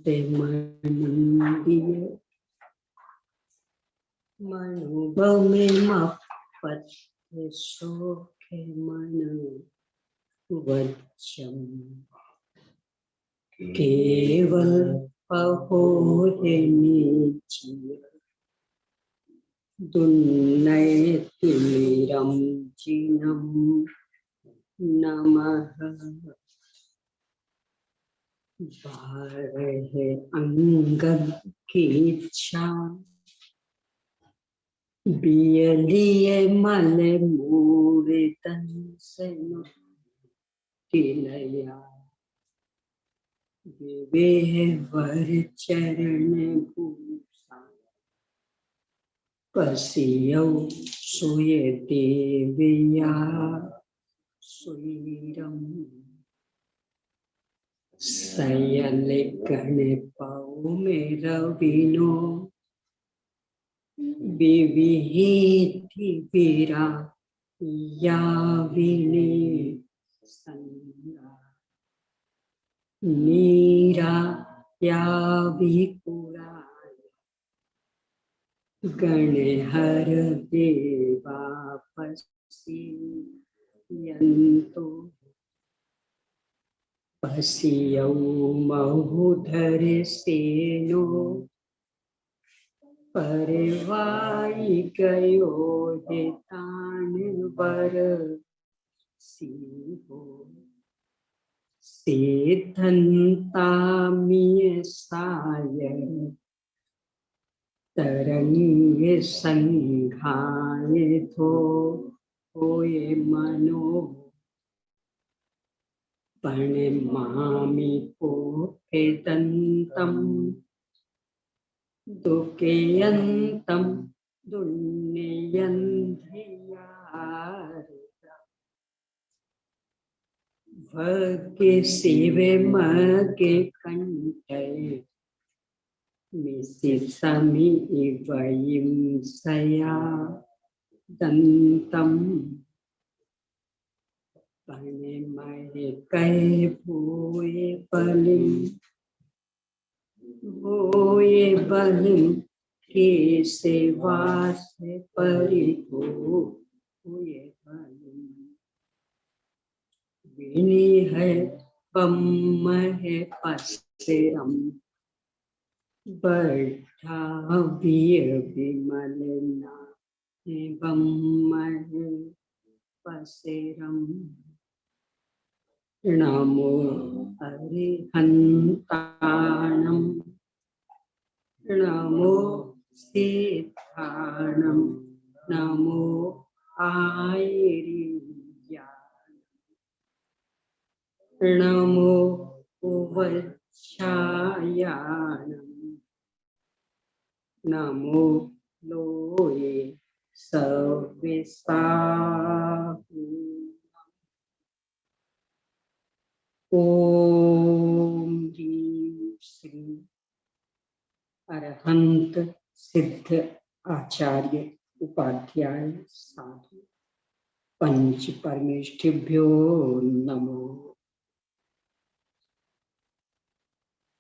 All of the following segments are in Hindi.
मंदिय मनोभव में मपत शोके मन वचम केवल पहोरे नीचिय दुन्नय तिमिरम जिनम नमः बारह अंगद की इच्छा बियलिए मल मूरे तन से नुटिलया विवेह वर चरण भूषा पसियौ सोये देविया सुरम सयल गण पाऊ में रविनो विविहिति वीरा या विने संगा नीरा या विपुरा गण हर देवा पसियन्तो पसियौ महुधर सेनो परवाई गयो हितान वर सिंहो सेधन्तामिय सायर तरंग संघाय थो होए मनो प्रणमामि पोपेदन्तं दुकेयन्तं दुन्नयन्धियारिता भगे शिवे मगे कंठे मिसिसमि इवयिं सया दन्तं प्रणमय कै भूये बलिं के सेवा से परिभो हुए बलिं विनी है बम है पसेरम बैठा वीर विमलना बम है पसेरम नमो अरिहन्ताणं नमो सिद्धाणं नमो आयर्याणं नमो उवच्छायाणं नमो लोये सविसाहु ओम श्री अरहंत सिद्ध आचार्य उपाध्याय साधु पंच परमेष्ठिभ्यो नमो।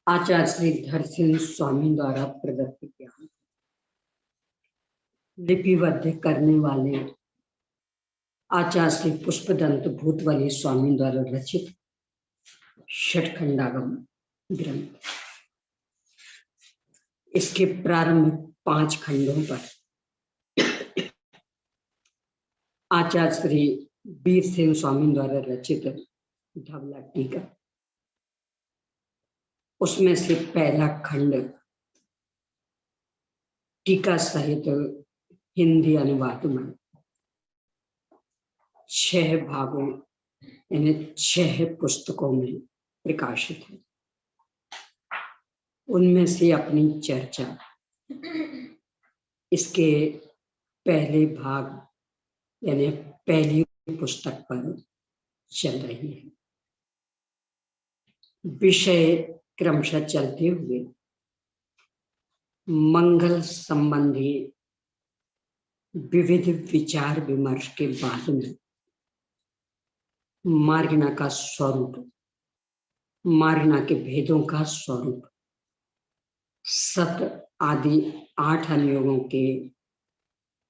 आचार्य श्री धरसिंह स्वामी द्वारा प्रदत्त ज्ञान लिपिबद्ध करने वाले आचार्य श्री पुष्पदंत भूतवली स्वामी द्वारा रचित षटखंडागम ग्रंथ। इसके प्रारंभ 5 खंडों पर आचार्य श्री वीर सिंह स्वामी द्वारा रचित धवला टीका, उसमें से पहला खंड टीका सहित हिंदी अनुवाद में 6 भागों यानी 6 पुस्तकों में प्रकाशित है। उनमें से अपनी चर्चा इसके पहले भाग यानी पहली पुस्तक पर चल रही है। विषय क्रमशः चलते हुए मंगल संबंधी विविध विचार विमर्श के बाद में मार्गना का स्वरूप, मार्गना के भेदों का स्वरूप सत आदि 8 अनुयोगों के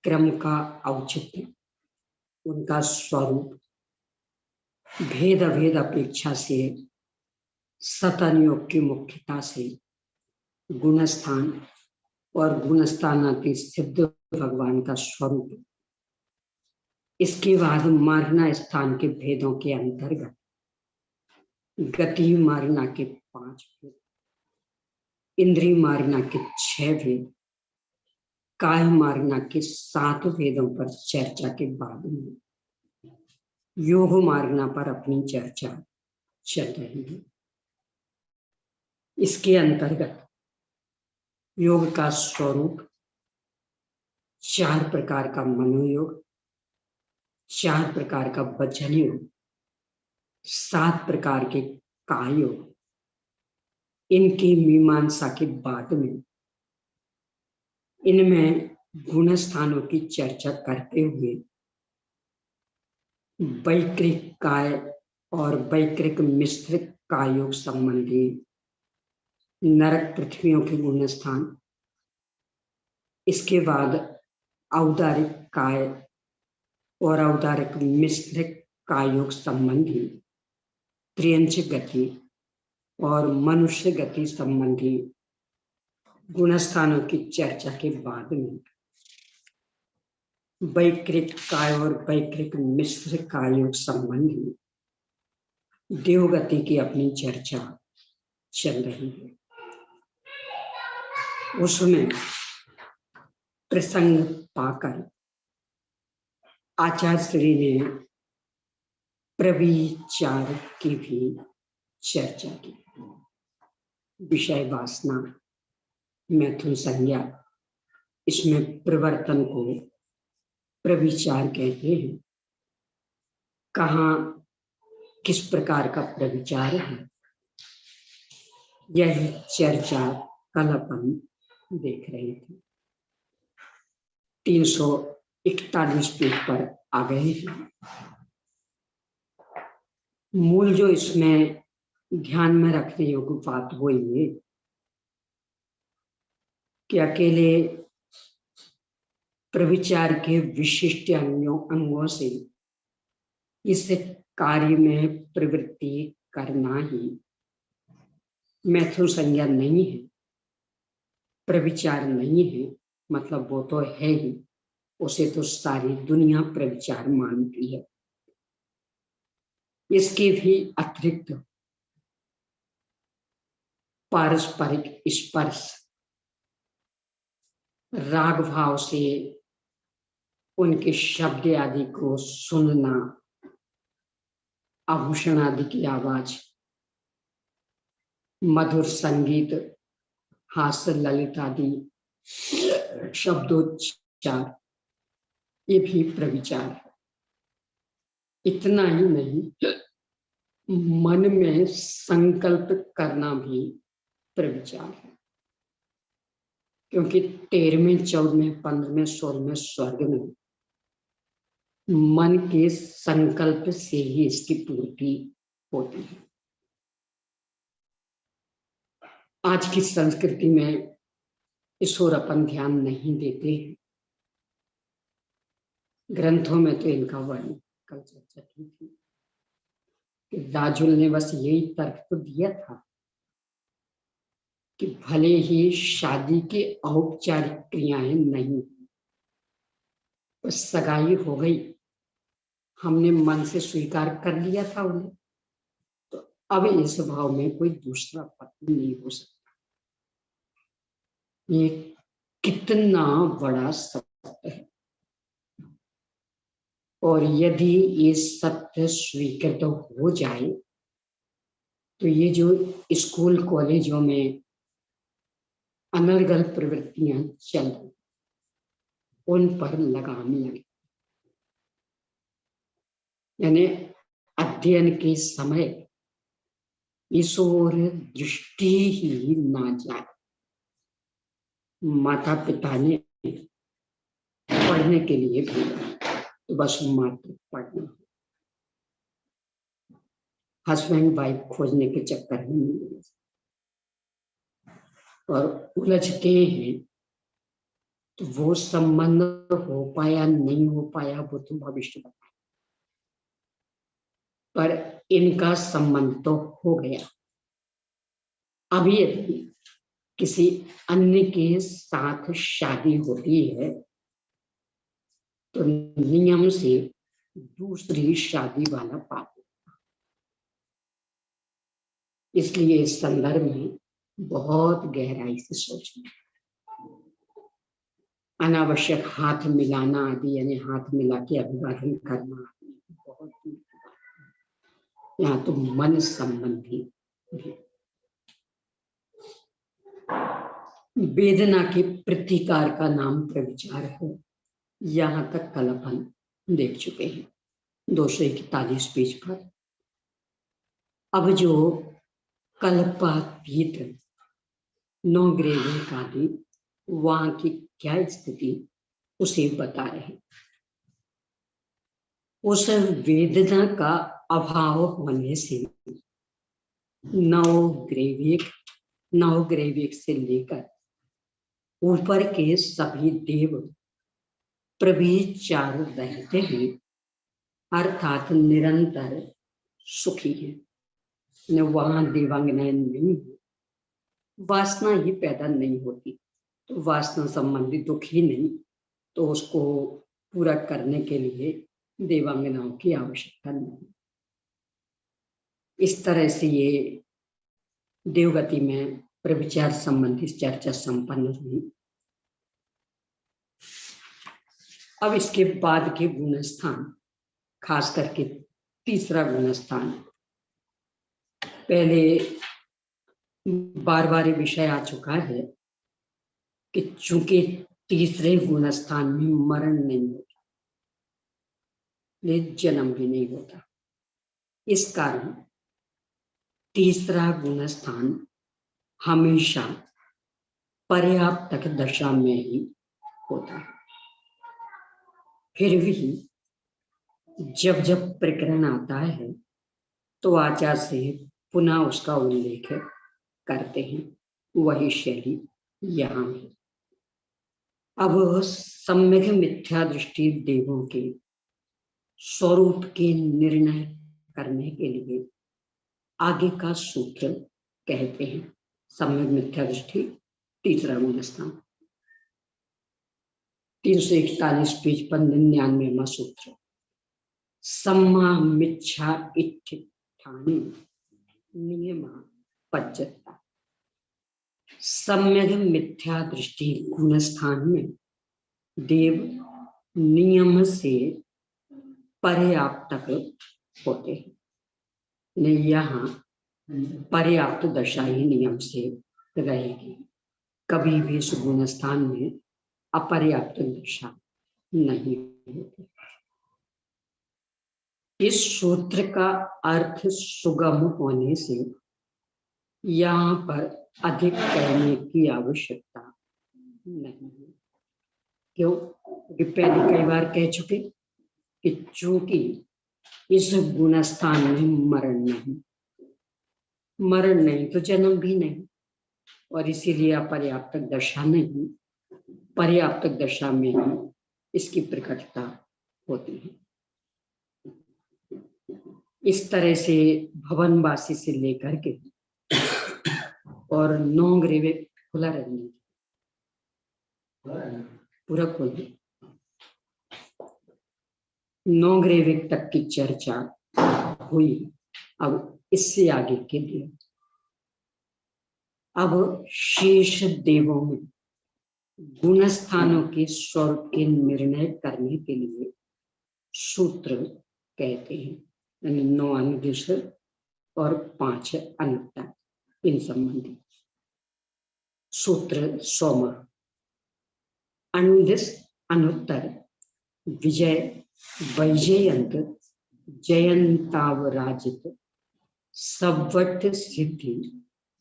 क्रम का औचित्य, उनका स्वरूप, भेद अभेद अपेक्षा से सत अनुयोग की मुख्यता से गुणस्थान और गुणस्थानातीत सिद्ध भगवान का स्वरूप, इसके बाद मारना स्थान के भेदों के अंतर्गत गति मारना के 5 भेद, इंद्रिय मारना के 6 भेद, काय मारना के 7 भेदों पर चर्चा के बाद में योग मारना पर अपनी चर्चा चल रही है। इसके अंतर्गत योग का स्वरूप 4 प्रकार का मनोयोग, 4 प्रकार का वचन योग, 7 प्रकार के काय योग, इनकी मीमांसा के बाद में इनमें गुण स्थानों की चर्चा करते हुए वैकृक काय और वैकृक मिश्रित काय योग संबंधी नरक पृथ्वियों के गुण स्थान, इसके बाद औदारिक काय और औदारिक मिश्रित काय योग संबंधी त्रियंच गति और मनुष्य गति संबंधी गुणस्थानों की चर्चा के बाद में वैकृक काय और वैकृक मिश्र काय योग संबंधी देवगति की अपनी चर्चा चल रही है। उसमें प्रसंग पाकर आचार्य श्री ने प्रविचार की भी चर्चा की। विषय वासना, मैथुन संज्ञा, इसमें प्रवर्तन को प्रविचार कहते हैं। कहाँ किस प्रकार का प्रविचार है, यह चर्चा कल अपन देख रहे थे। 341 पेज पर आ गए हैं। मूल जो इसमें ध्यान में रखने योग्य बात वो ये कि अकेले प्रविचार के विशिष्ट अंगों से इस कार्य में प्रवृत्ति करना ही मैथुन संज्ञा नहीं है, प्रविचार नहीं है, मतलब वो तो है ही, उसे तो सारी दुनिया प्रविचार मानती है। इसके भी अतिरिक्त पारस्परिक स्पर्श, राग भाव से उनके शब्द आदि को सुनना, आभूषण आदि की आवाज, मधुर संगीत, हास्य ललित आदि शब्दोच्चार, ये भी प्रविचार है। इतना ही नहीं, मन में संकल्प करना भी प्रविचार है, क्योंकि 13वें, 14वें, 15वें, 16वें स्वर्ग में मन के संकल्प से ही इसकी पूर्ति होती है। आज की संस्कृति में इस ओर अपन ध्यान नहीं देते हैं। ग्रंथों में तो इनका वर्णन कल चर्चा की थी। राजुल ने बस यही तर्क तो दिया था कि भले ही शादी की औपचारिक क्रियाएं नहीं, बस सगाई हो गई, हमने मन से स्वीकार कर लिया था उन्हें, तो अब इस भाव में कोई दूसरा पति नहीं हो सकता। ये कितना बड़ा सत्य है, और यदि ये सत्य स्वीकृत हो जाए तो ये जो स्कूल कॉलेजों में अनर्गल प्रवृत्तियां चल रही, उन पर लगाम लगे। यानी अध्ययन के समय इस ओर दृष्टि ही ना जाए। माता पिता ने पढ़ने के लिए भेजा तो बस मात्र पढ़ना, हस्बैंड वाइफ खोजने के चक्कर में नहीं। और उलझते हैं, तो वो संबंध हो पाया नहीं हो पाया वो तो भविष्य बताए, पर इनका संबंध तो हो गया। अभी यदि किसी अन्य के साथ शादी होती है तो नियम से दूसरी शादी वाला पाप, इसलिए इस संदर्भ में बहुत गहराई से सोचना। अनावश्यक हाथ मिलाना आदि, यानी हाथ मिला के अभिवादन करना आदि बहुत दूर की बात है। यहाँ तो मन संबंधी भी। वेदना के प्रतिकार का नाम प्रविचार है। यहाँ तक कल अपन देख चुके हैं 241 पेज पर। अब जो कल्पातीत नौग्रेविक आदि वहां की क्या स्थिति उसे बता रहे। उस वेदना का अभाव होने से नवग्रेविक से लेकर ऊपर के सभी देव प्रविचार रहते हैं, अर्थात निरंतर सुखी है। वहां देवांगनाएं नहीं है, वासना ही पैदा नहीं होती, तो वासना संबंधी दुख ही नहीं, तो उसको पूरा करने के लिए देवांगनाओं की आवश्यकता नहीं। इस तरह से ये देवगति में प्रविचार संबंधी चर्चा संपन्न हुई। अब इसके बाद के गुणस्थान, खास करके तीसरा गुणस्थान, पहले बार बार ये विषय आ चुका है कि चूंकि तीसरे गुणस्थान में मरण नहीं होता, जन्म भी नहीं होता, इस कारण तीसरा गुणस्थान हमेशा पर्याप्तक दशा में ही होता है। फिर भी जब जब प्रकरण आता है तो आचार्य से पुनः उसका उल्लेख करते हैं, वही शैली यहाँ है। अब सम्यक मिथ्या दृष्टि देवों के स्वरूप के निर्णय करने के लिए आगे का सूत्र कहते हैं। सम्यक मिथ्या दृष्टि तीसरा गुणस्थान 341 पेज पर 99वां सूत्र। सम्मा मिच्छा इत्थिठानि नियमा पज्जता। सम्यक मिथ्या दृष्टि गुणस्थान में देव नियम से पर्याप्तक होते हैं। यहाँ पर्याप्त दशा ही नियम से रहेगी, कभी भी इस गुणस्थान में अपर्याप्त दशा नहीं होती। इस सूत्र का अर्थ सुगम होने से यहाँ पर अधिक कहने की आवश्यकता नहीं है। क्यों? क्योंकि पहले कई बार कह चुके कि चूंकि इस गुणस्थान में मरण नहीं तो जन्म भी नहीं, और इसीलिए अपर्याप्त दशा नहीं, पर्याप्त दशा में ही इसकी प्रकटता होती है। इस तरह से भवनवासी से लेकर के और नौग्रेविक खुला रहने पूरा खोल, नौग्रेविक तक की चर्चा हुई। अब इससे आगे के लिए अब शेष देवों में गुणस्थानों के स्वरूप के निर्णय करने के लिए सूत्र कहते हैं, यानी 9 अनुदेश और 5 अनुक्ता, इन संबंधी सूत्र 100। अनुदेश अनुत्तर विजय वैजयंत जयंतावराजित सवट सिद्धि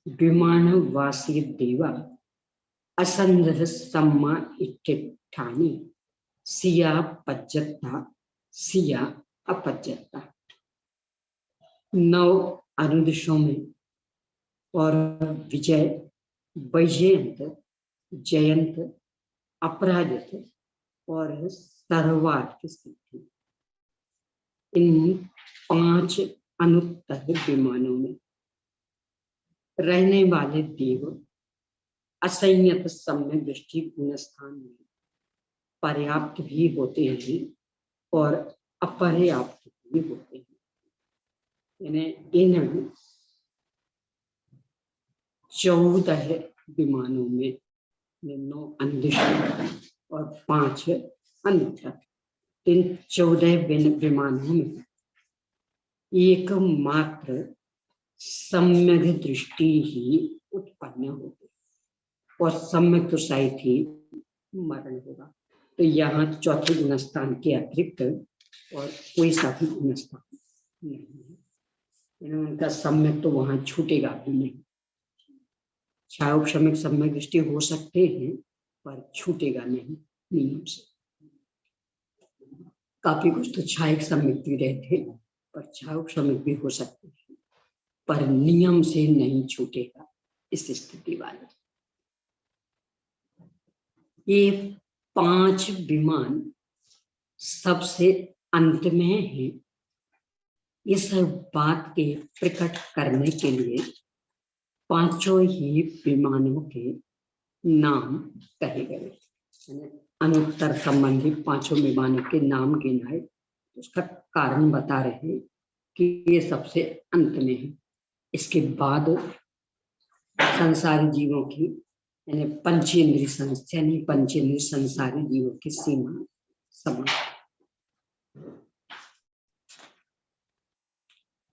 विमान वासी देवा असंध सम्मा इत्थिठानि सिया पज्जता सिया अपज्जता। 9 अनुदेशों में और विजय वैजयंत, जयंत, अपराजित और सर्वार्थ सिद्धि, इन 5 अनुत्तर विमानों में रहने वाले देव असंयत सम्यक दृष्टि गुणस्थान में पर्याप्त भी होते हैं और अपर्याप्त भी होते हैं। यानी इन 14 विमानों में 9 अंधश्र और 5 अन्यथा, इन 14 विमानों में एकमात्र सम्यक दृष्टि ही उत्पन्न होगी और सम्यक दृष्टि ही मरण होगा। तो यहाँ चौथे गुणस्थान के अतिरिक्त और कोई सा भी गुणस्थान नहीं है। उनका सम्यक तो वहां छूटेगा भी नहीं। क्षायोपशमिक सम्यक दृष्टि हो सकते हैं पर छूटेगा नहीं नियम से। काफी कुछ तो क्षायिक सम्यक भी रहते पर क्षायोपशमिक भी हो सकते हैं पर नियम से नहीं छूटेगा इस स्थिति वाले। ये 5 विमान सबसे अंत में है। इस बात के प्रकट करने के लिए 5 ही विमानों के नाम कहे गए। अनुत्तर संबंधी 5 विमानों के नाम गिनाए, उसका कारण बता रहे कि ये सबसे अंत में है। इसके बाद संसारी जीवों की यानी पंचेंद्रिय संसारी जीवों की सीमा समाप्त।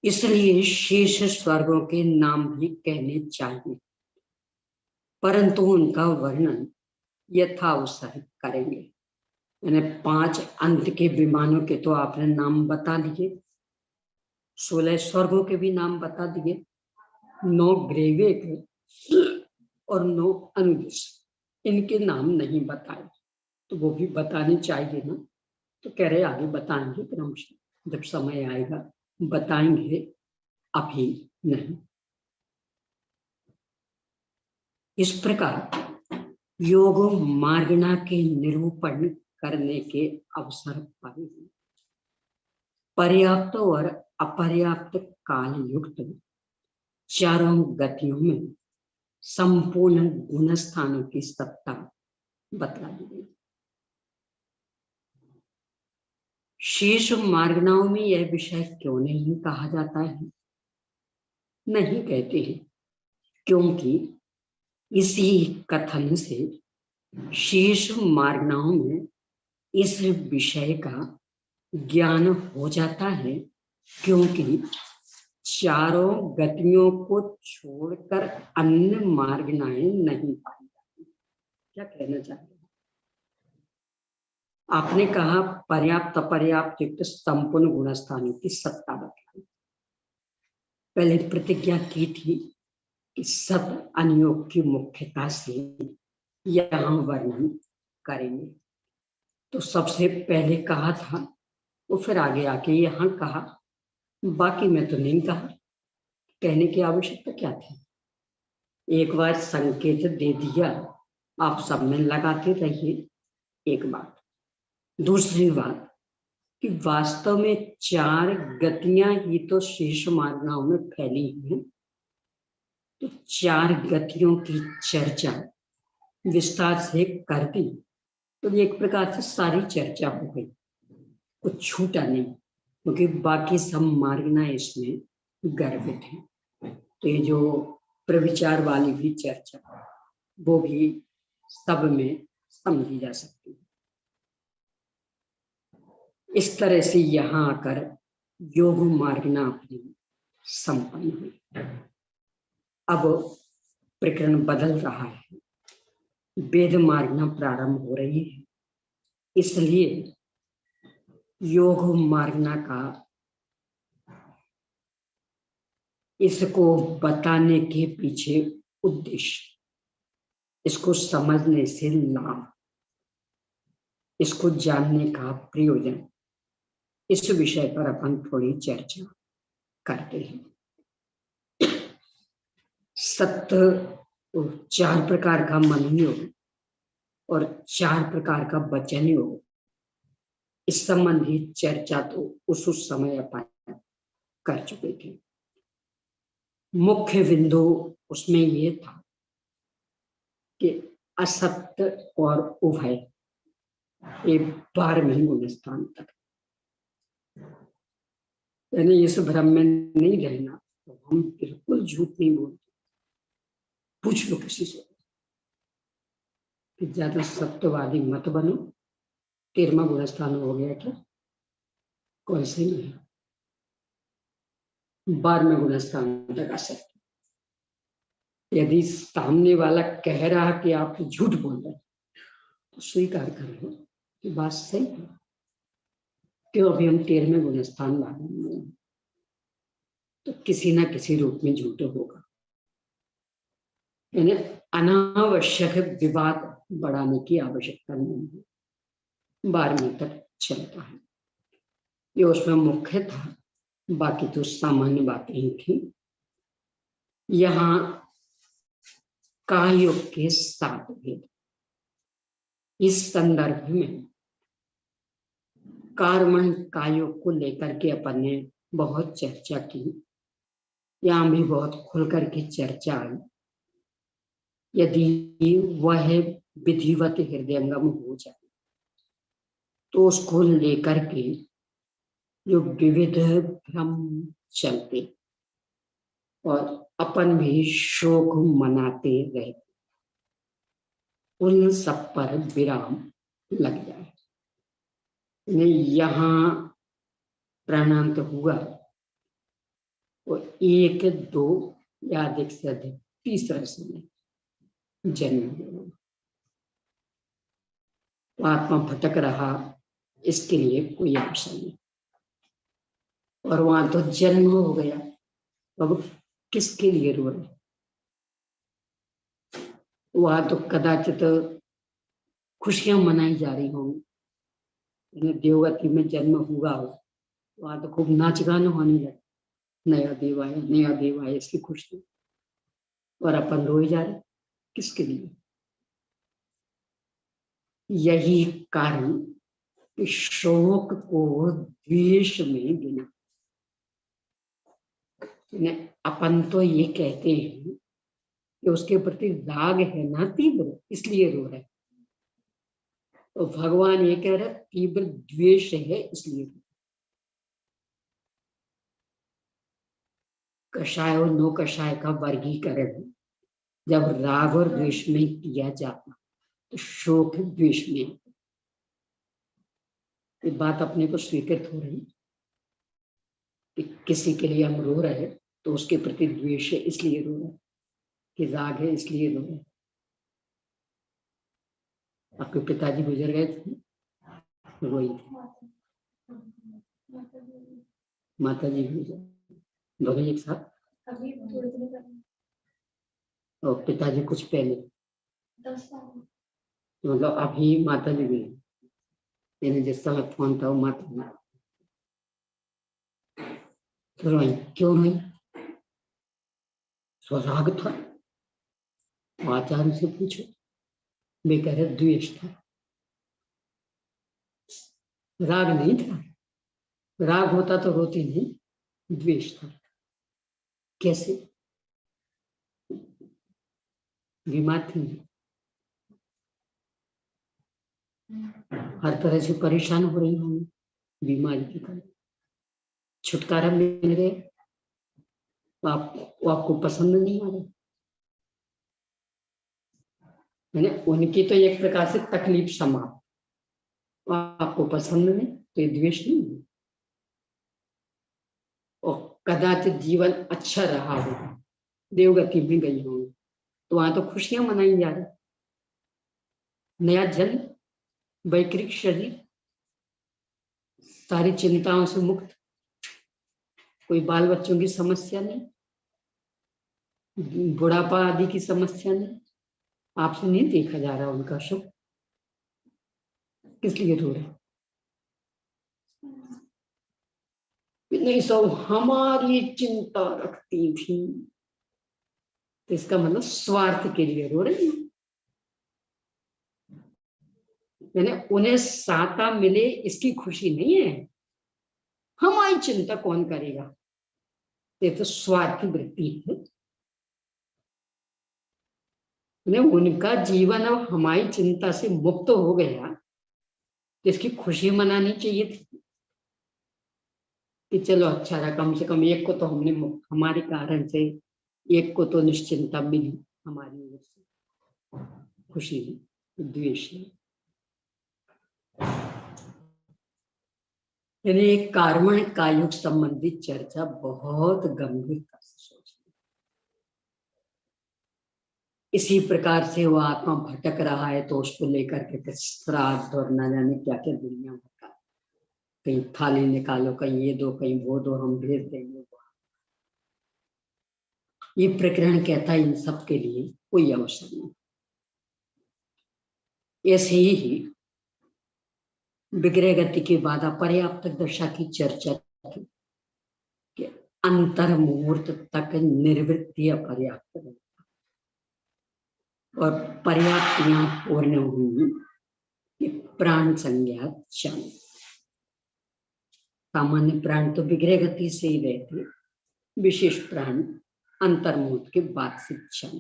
इसलिए शेष स्वर्गों के नाम भी कहने चाहिए परंतु उनका वर्णन यथावसर करेंगे। यानी 5 अंत के विमानों के तो आपने नाम बता दिए, 16 स्वर्गों के भी नाम बता दिए, 9 ग्रेवे के और 9 अनुदिश, इनके नाम नहीं बताए तो वो भी बताने चाहिए ना। तो कह रहे आगे बताएंगे क्रमशः, जब समय आएगा बताएंगे, अभी नहीं। इस प्रकार योग मार्गना के निरूपण करने के अवसर पर पर्याप्त और अपर्याप्त काल युक्त 4 गतियों में संपूर्ण गुण स्थानों की सत्ता बतला दी गई। शेष मार्गनाओं में यह विषय क्यों नहीं कहा जाता है? नहीं कहते हैं क्योंकि इसी कथन से शेष मार्गनाओं में इस विषय का ज्ञान हो जाता है, क्योंकि 4 गतियों को छोड़कर अन्य मार्गनाएं नहीं पाई जाती। क्या कहना चाहते हैं? आपने कहा पर्याप्त अपर्याप्त युक्त संपूर्ण गुणस्थानों की सत्ता बताई। पहले प्रतिज्ञा की थी कि सब अनियोग की मुख्यता से यहाँ वर्णन करेंगे। तो सबसे पहले कहा था, वो फिर आगे आके यहाँ कहा, बाकी में तो नहीं कहा। कहने की आवश्यकता क्या थी? एक बार संकेत दे दिया, आप सब में लगाते रहिए। एक बात। दूसरी बात कि वास्तव में 4 गतियां ही तो शेष मार्गनाओं में फैली हैं। तो 4 गतियों की चर्चा विस्तार से कर दी तो एक प्रकार से सारी चर्चा हो गई, कुछ छूटा नहीं, क्योंकि बाकी सब मार्गना इसमें गर्भित है। तो ये जो प्रविचार वाली भी चर्चा वो भी सब में समझी जा सकती है। इस तरह से यहाँ आकर योग मार्गना अपनी संपन्न हुई। अब प्रकरण बदल रहा है, वेद मार्गना प्रारंभ हो रही है। इसलिए योग मार्गना का इसको बताने के पीछे उद्देश्य, इसको समझने से लाभ, इसको जानने का प्रयोजन, इस विषय पर अपन थोड़ी चर्चा करते हैं। सत्य तो 4 प्रकार का मन योग और 4 प्रकार का वचन योग, इस संबंधी चर्चा तो उस समय अपन कर चुके थे। मुख्य बिंदु उसमें ये था कि असत्य और उभय ये 12वें गुणस्थान तक, यानी इस भ्रम में नहीं रहना। तो हम बिल्कुल झूठ नहीं बोलते। पूछ लो किसी से कि ज्यादा सत्यवादी मत बनो। 13वां गुणस्थान हो गया क्या? कौन से नहीं? 12वें गुणस्थान तक असत्य। यदि सामने वाला कह रहा कि आप झूठ बोल रहे हैं तो स्वीकार कर लो कि बात सही है। क्यों? अभी हम 13वें गुणस्थान वाले हैं, तो किसी ना किसी रूप में झूठ होगा। यानी अनावश्यक विवाद बढ़ाने की आवश्यकता नहीं है। 12वें तक चलता है। ये उसमें मुख्य था, बाकी तो सामान्य बातें ही थी। यहाँ कायोग के 7 भेद, इस संदर्भ में कर्मण कायोग को लेकर के अपन ने बहुत चर्चा की। यहाँ भी बहुत खुल करके चर्चा आई। यदि वह विधिवत हृदयंगम हो जाए तो उसको लेकर के जो विविध भ्रम चलते और अपन भी शोक मनाते रहे, उन सब पर विराम लग जाए। यहाँ प्राणांत हुआ वो 1, 2 या अधिक से अधिक तीसरा समय जन्म हुआ। तो आत्मा भटक रहा, इसके लिए कोई अवसर नहीं। और वहां तो जन्म हो गया, अब किसके लिए रो रहे? वहां तो कदाचित खुशियां मनाई जा रही होंगी। देवगति में जन्म हुआ हो, वहां तो खूब नाच गाना होने लगे, नया देव आया, नया देव आया, इसकी खुशी। और अपन रोए जा रहे, किसके लिए? यही कारण शोक को द्वेष में गिना। अपन तो ये कहते हैं कि उसके प्रति राग है ना तीव्र, इसलिए रो रहे। तो भगवान ये कह रहे तीव्र द्वेष है इसलिए। कषाय और नो कषाय का वर्गीकरण जब राग और द्वेष में किया जाता तो शोक द्वेष में। ये बात अपने को स्वीकृत हो रही कि किसी के लिए हम रो रहे तो उसके प्रति द्वेष है इसलिए रो रहे, कि राग है इसलिए रो रहे। आपके पिताजी गुजर गए थे, वही माता जी गुजर, दोनों एक साथ। और पिताजी कुछ पहले, मतलब अभी माता जी गुजर, यानी जिस समय फोन था वो माता जी। तो रोई क्यों? रोई? स्वराग था। आचार्य से पूछो, वे कह रहे द्वेष था, राग नहीं था। राग होता तो रोती नहीं, द्वेष था। कैसे? बीमार थी, हर तरह से परेशान हो रही होंगी बीमारी के कारण। छुटकारा मिल गया, वो आपको पसंद नहीं आ रहा। मैंने उनकी तो एक प्रकार से तकलीफ समाप्त, आपको पसंद नहीं तो ये द्वेष नहीं है। और कदाचित जीवन अच्छा रहा हो, देवगति में गई हो, तो वहां तो खुशियां मनाई जा रही। नया जन्म, वैकृत शरीर, सारी चिंताओं से मुक्त, कोई बाल बच्चों की समस्या नहीं, बुढ़ापा आदि की समस्या नहीं। आपसे नहीं देखा जा रहा उनका सुख, किस लिए रो रहे? नहीं, सब हमारी चिंता रखती थी, तो इसका मतलब स्वार्थ के लिए रो रही है, यानी उन्हें साता मिले इसकी खुशी नहीं है। हमारी चिंता कौन करेगा, ये तो स्वार्थी वृत्ति है। उनका जीवन अब हमारी चिंता से मुक्त हो गया, तो इसकी खुशी मनानी चाहिए थी कि चलो अच्छा रहा, कम से कम एक को तो हमने हमारे कारण से एक को तो निश्चिंता मिली हमारी ओर से, खुशी नहीं, द्वेष नहीं। यानी एक कार्बन कायुग संबंधी चर्चा बहुत गंभीरता से सोचनी। इसी प्रकार से वो आत्मा भटक रहा है तो उसको लेकर के श्राद्ध और न जाने क्या क्या दुनिया भर का, कहीं थाली निकालो, कहीं ये दो, कहीं वो दो, हम भेज देंगे। ये प्रकरण कहता है इन सब के लिए कोई अवसर नहीं। ऐसे ही विग्रह गति के बाद अपर्याप्त दशा की चर्चा की कि अंतर मुहूर्त तक निर्वृत्ति अपर्याप्त रहता और पर्याप्तियां पूर्ण हुई कि प्राण संज्ञा क्षण। सामान्य प्राण तो विग्रह गति से ही रहते, विशेष प्राण अंतर्मुहूर्त के बाद से क्षण।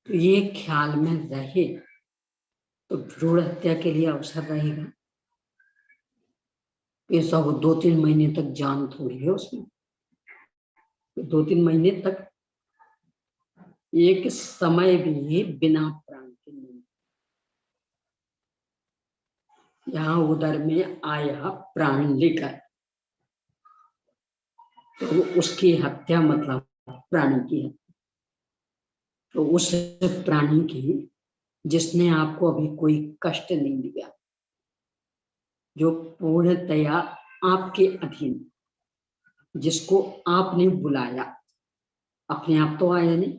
तो ये ख्याल में रहे तो भ्रूण हत्या के लिए अवसर रहेगा। ये सब 2-3 महीने तक जान थोड़ी है उसमें, 2-3 महीने तक एक समय भी बिना प्राण के नहीं। यहाँ उदर में आया प्राण लेकर, तो उसकी हत्या मतलब प्राणी की हत्या। तो उस प्राणी की जिसने आपको अभी कोई कष्ट नहीं दिया, जो पूर्णतया आपके अधीन, जिसको आपने बुलाया, अपने आप तो आया नहीं,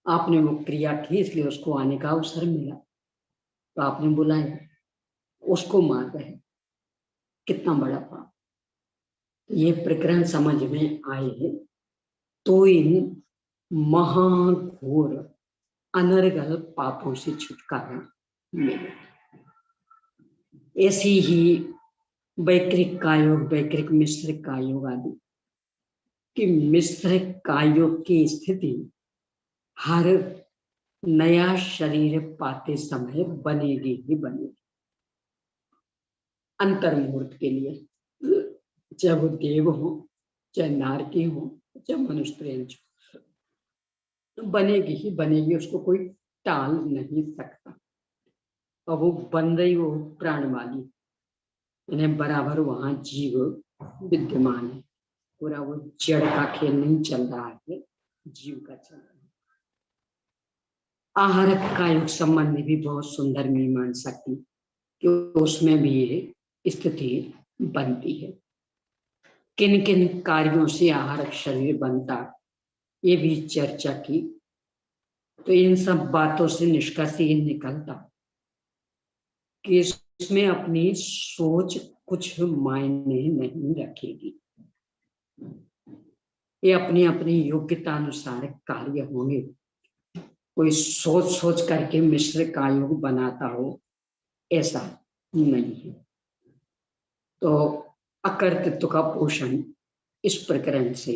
आपने वो क्रिया की इसलिए उसको आने का अवसर मिला, तो आपने बुलाया, उसको मार रहे, कितना बड़ा पाप। ये प्रकरण समझ में आए तो इन महाघोर अनर्गल पापों से छुटकारा मिले। ऐसी ही वैकृक कायोग, वैकृक मिश्रिक कायोग आदि कि मिश्रिक कायोग की स्थिति हर नया शरीर पाते समय बनेगी ही बनेगी। अंतर मुहूर्त के लिए, चाहे वो देव हो, चाहे नारकी हो, चाहे मनुष्य, बनेगी ही बनेगी, उसको कोई टाल नहीं सकता। और वो बन रही वो प्राण वाली, इन्हें बराबर वहां जीव विद्यमान है। पूरा वो जड़ का खेल नहीं चल रहा है, जीव का चल रहा है। आहारक का युग संबंधी भी बहुत सुंदर मीमांसा की कि उसमें भी ये स्थिति बनती है। किन किन कार्यों से आहारक शरीर बनता, ये भी चर्चा की। तो इन सब बातों से निष्कर्ष ये निकलता कि इसमें अपनी सोच कुछ मायने नहीं रखेगी। ये अपनी अपनी योग्यता अनुसार कार्य होंगे। कोई सोच सोच करके मिश्र कायोग बनाता हो, ऐसा नहीं है। तो अकर्तृत्व का पोषण इस प्रकरण से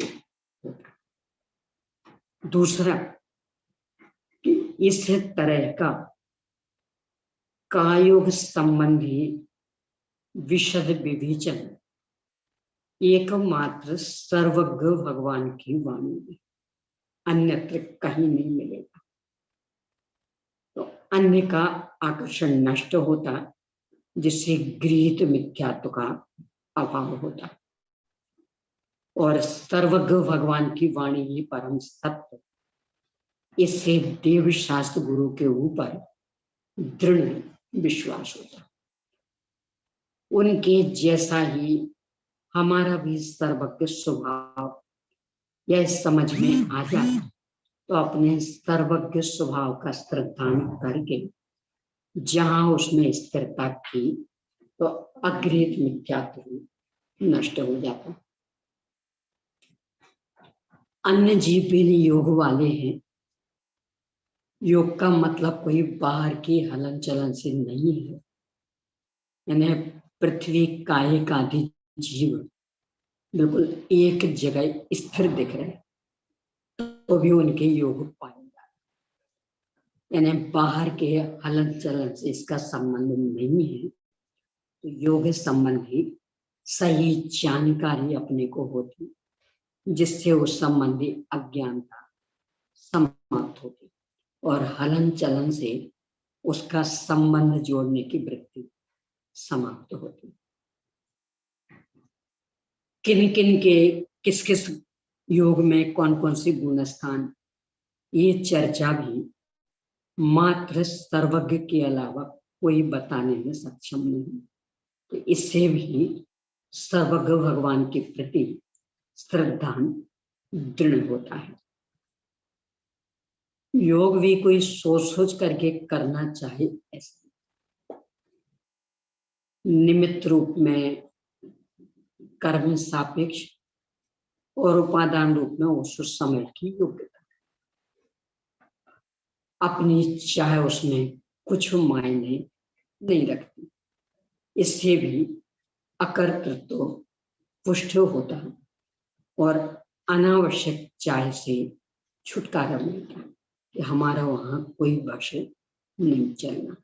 होता। दूसरा कि इस तरह का कायोग संबंधी विशद विवेचन एकमात्र सर्वज्ञ भगवान की वाणी में, अन्यत्र कहीं नहीं मिलेगा। तो अन्य का आकर्षण नष्ट होता, जिससे गृहीत मिथ्यात्व का अभाव होता, और सर्वज्ञ भगवान की वाणी ही परम सत्य। इससे देव शास्त्र गुरु के ऊपर दृढ़ विश्वास होता। उनके जैसा ही हमारा भी सर्वज्ञ स्वभाव यह समझ में आ जाए तो अपने सर्वज्ञ स्वभाव का श्रद्धान करके जहां उसमें स्थिरता की तो अगृहीत मिथ्यात्व नष्ट हो जाता। अन्य जीव भी योग वाले हैं। योग का मतलब कोई बाहर की हलन चलन से नहीं है। यानी पृथ्वी कायिक आदि जीव बिल्कुल एक जगह स्थिर दिख रहे हैं तो भी उनके योग पाए जाते, यानी बाहर के हलन चलन से इसका संबंध नहीं है। तो योग संबंधी सही जानकारी अपने को होती जिससे उस संबंधी अज्ञानता समाप्त होती और हलन चलन से उसका संबंध जोड़ने की वृत्ति समाप्त होती। किन किन के किस किस योग में कौन कौन सी गुण स्थान, ये चर्चा भी मात्र सर्वज्ञ के अलावा कोई बताने में सक्षम नहीं। तो इससे भी सर्वज्ञ भगवान के प्रति श्रद्धा दृढ़ होता है। योग भी कोई सोच सोच करके करना चाहे ऐसा, निमित्त रूप में कर्म सापेक्ष और उपादान रूप में उस समय की योग्यता अपनी चाहे उसमें कुछ मायने नहीं रखती। इससे भी अकर्तृत्व पुष्ट होता है और अनावश्यक चाह से छुटकारा मिलता है कि हमारा वहां कोई वश नहीं चलना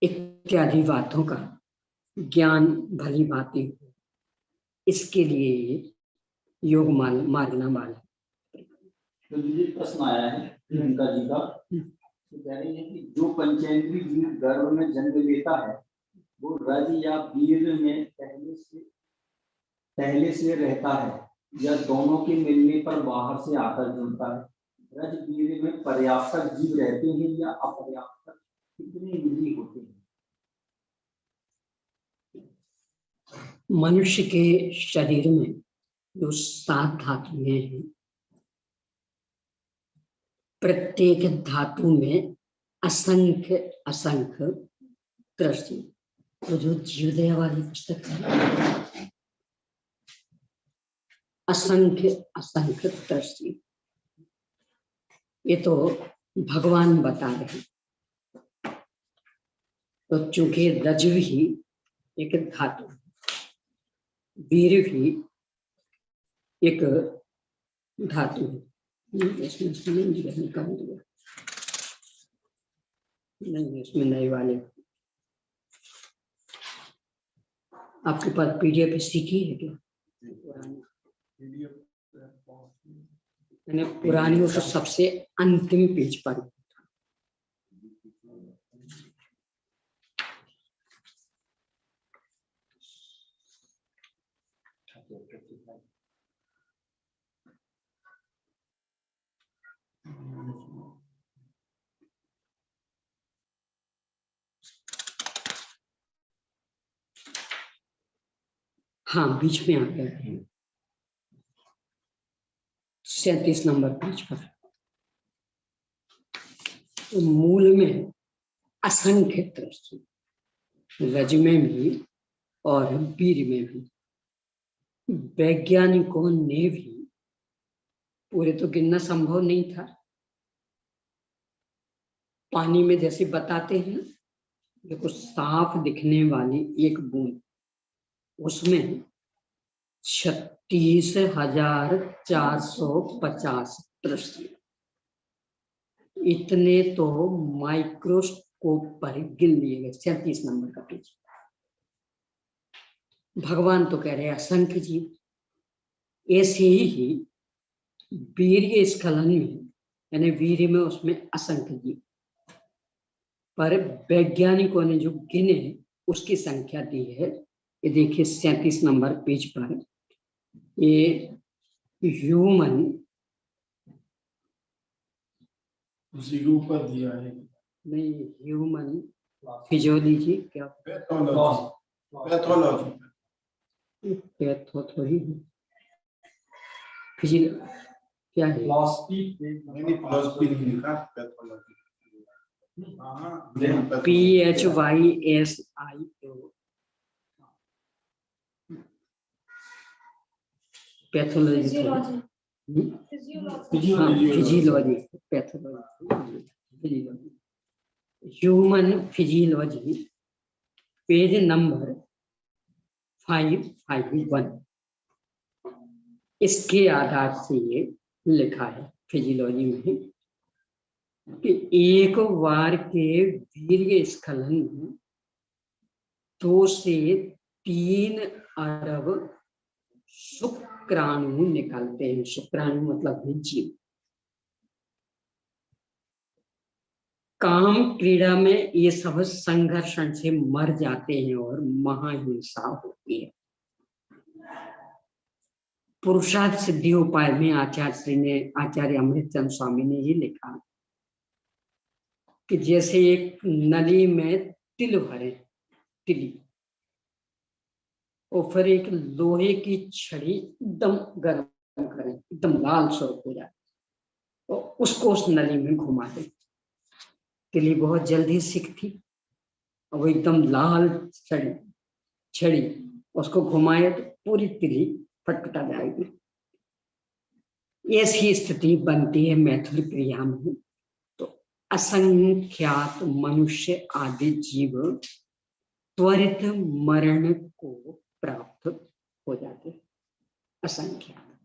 इत्यादि बातों का ज्ञान भली भांति हो। इसके लिए योग मार्गना वाला तो मुझे प्रश्न आया है प्रियंका जी का, तो कह रही है कि जो पंचेंद्रिय जीव गर्भ में जन्म लेता है वो रज या वीर में पहले से रहता है या दोनों के मिलने पर बाहर से आकर जुड़ता है। रज वीर में पर्याप्त जीव रहते हैं या अपर्याप्त, कितने इंद्रिय होते हैं? मनुष्य के शरीर में जो 7 धातुएं हैं, प्रत्येक धातु में असंख्य असंख्य दृष्टि। तो जो जीवदया वाली पुस्तक है, असंख्य असंख्य दृष्टि, ये तो भगवान बता रहे। तो चूंकि रज भी एक धातु, वीर भी एक धातु है, इसमें निकाल दिया नहीं, इसमें नए वाले आपके पास पीडीएफ सीखी है क्या? पुरानी उस सबसे अंतिम पेज पर हाँ बीच में आ गया, 37 नंबर पेज पर। तो मूल में असंख्य दृष्टि, रज में भी और वीर में भी। वैज्ञानिकों ने भी पूरे तो गिनना संभव नहीं था। पानी में जैसे बताते हैं, देखो साफ दिखने वाली एक बूंद, उसमें 36,450 दृष्टि, इतने तो माइक्रोस्कोप पर गिन लिए गए। 37 नंबर का पेज। भगवान तो कह रहे हैं असंख्य जीव। ऐसे ही वीर्य स्खलन में, यानी वीर्य में उसमें असंख्य जीव, पर वैज्ञानिकों ने जो गिने उसकी संख्या दी है। ये देखिए 37 नंबर पेज पर, ये ह्यूमन पर दिया है नहीं, ह्यूमन फिजियोलॉजी क्या पैथोलॉजी पैथो थोड़ी फिजियो क्या है, PHYSIO pathology. Physiology, pathology, physiology, human physiology, page number 551। इसके आधार से ये लिखा है फिजियोलॉजी में कि एक बार के वीर्य स्खलन में 2 से 3 अरब शुक्राणु निकलते हैं। शुक्राणु मतलब है जीव। काम क्रीड़ा में ये सब संघर्षण से मर जाते हैं और महाहिंसा होती है। पुरुषार्थ सिद्धि उपाय में आचार्य अमृतचंद स्वामी ने ये लिखा कि जैसे एक नली में तिल भरे, तिली, और फिर एक लोहे की छड़ी एकदम गर्म करें, एकदम लाल स्वरूप हो जाए, और उसको उस नली में घुमा दे। तिली बहुत जल्दी सीखती, और वो एकदम लाल छड़ी उसको घुमाए तो पूरी तिली फटफटा जाएगी। ऐसी स्थिति बनती है मैथुन क्रिया में। तो असंख्यात मनुष्य आदि जीव त्वरित मरण को प्राप्त हो जाते। असंख्यात,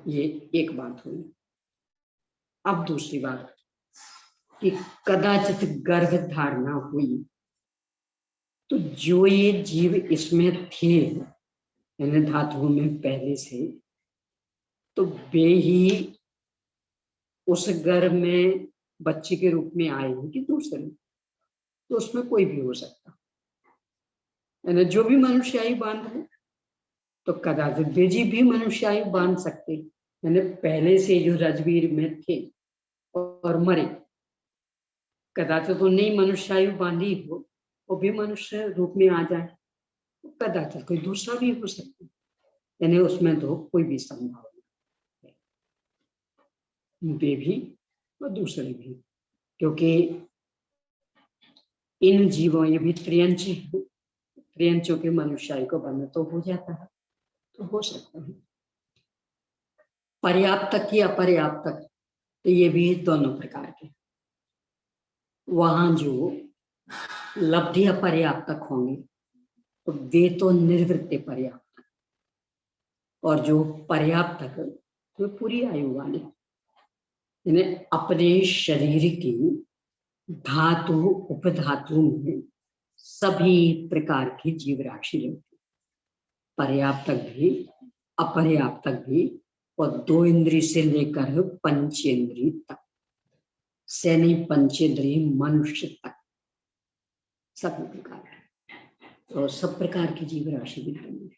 ये एक बात हुई। अब दूसरी बात कि कदाचित गर्भ धारणा हुई तो जो ये जीव इसमें थे, यानी धातुओं में पहले से, तो वे ही उस गर्भ में बच्चे के रूप में आए हैं कि दूसरे, तो उसमें कोई भी हो सकता। यानी जो भी मनुष्य आयु बांध है तो कदाचित वे जीव भी मनुष्य आयु बांध सकते, यानी पहले से जो रजवीर में थे और मरे, कदाचित तो नहीं मनुष्य आयु बांधी हो, वो भी मनुष्य रूप में आ जाए, तो कदाचित कोई दूसरा भी हो सकता है। यानी उसमें तो कोई भी संभावना है, वे भी और दूसरे भी, क्योंकि इन जीवों, ये भी त्रियंची है, त्रियंचों के मनुष्य आयु को बंध तो हो जाता है, तो हो सकता है। पर्याप्त तक या अपर्याप्त तक, तो ये भी दोनों प्रकार के। वहां जो लब्धि अपर्याप्त तक होंगे तो वे तो निर्वृत्ति पर्याप्त, और जो पर्याप्त तक वे पूरी आयु वाले, यानी अपने शरीर की धातु उपधातु में सभी प्रकार की जीव राशि रहती, पर्याप्त तक भी अपर्याप्त तक भी, और 2 इंद्रिय से लेकर पंचेंद्रिय तक, सैनी पंचेंद्रिय मनुष्य तक, सब प्रकार के, तो सब प्रकार की जीव राशि दिखाई।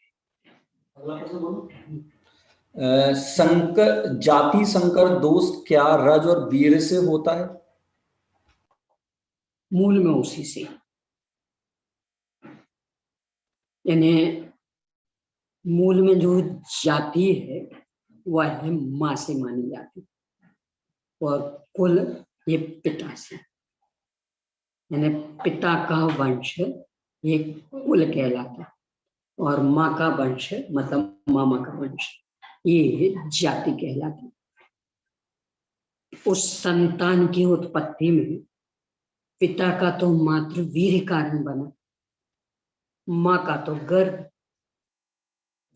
संकर जाति संकर दोष क्या रज और वीर से होता है? मूल में उसी से, यानी मूल में जो जाति है वह है माँ से मानी जाती, और कुल ये पिता से, यानी पिता का वंश ये कुल कहलाता, और माँ का वंश मतलब मामा का वंश ये जाति कहलाती। उस संतान की उत्पत्ति में पिता का तो मात्र वीर्य कारण बना, माँ का तो गर्भ,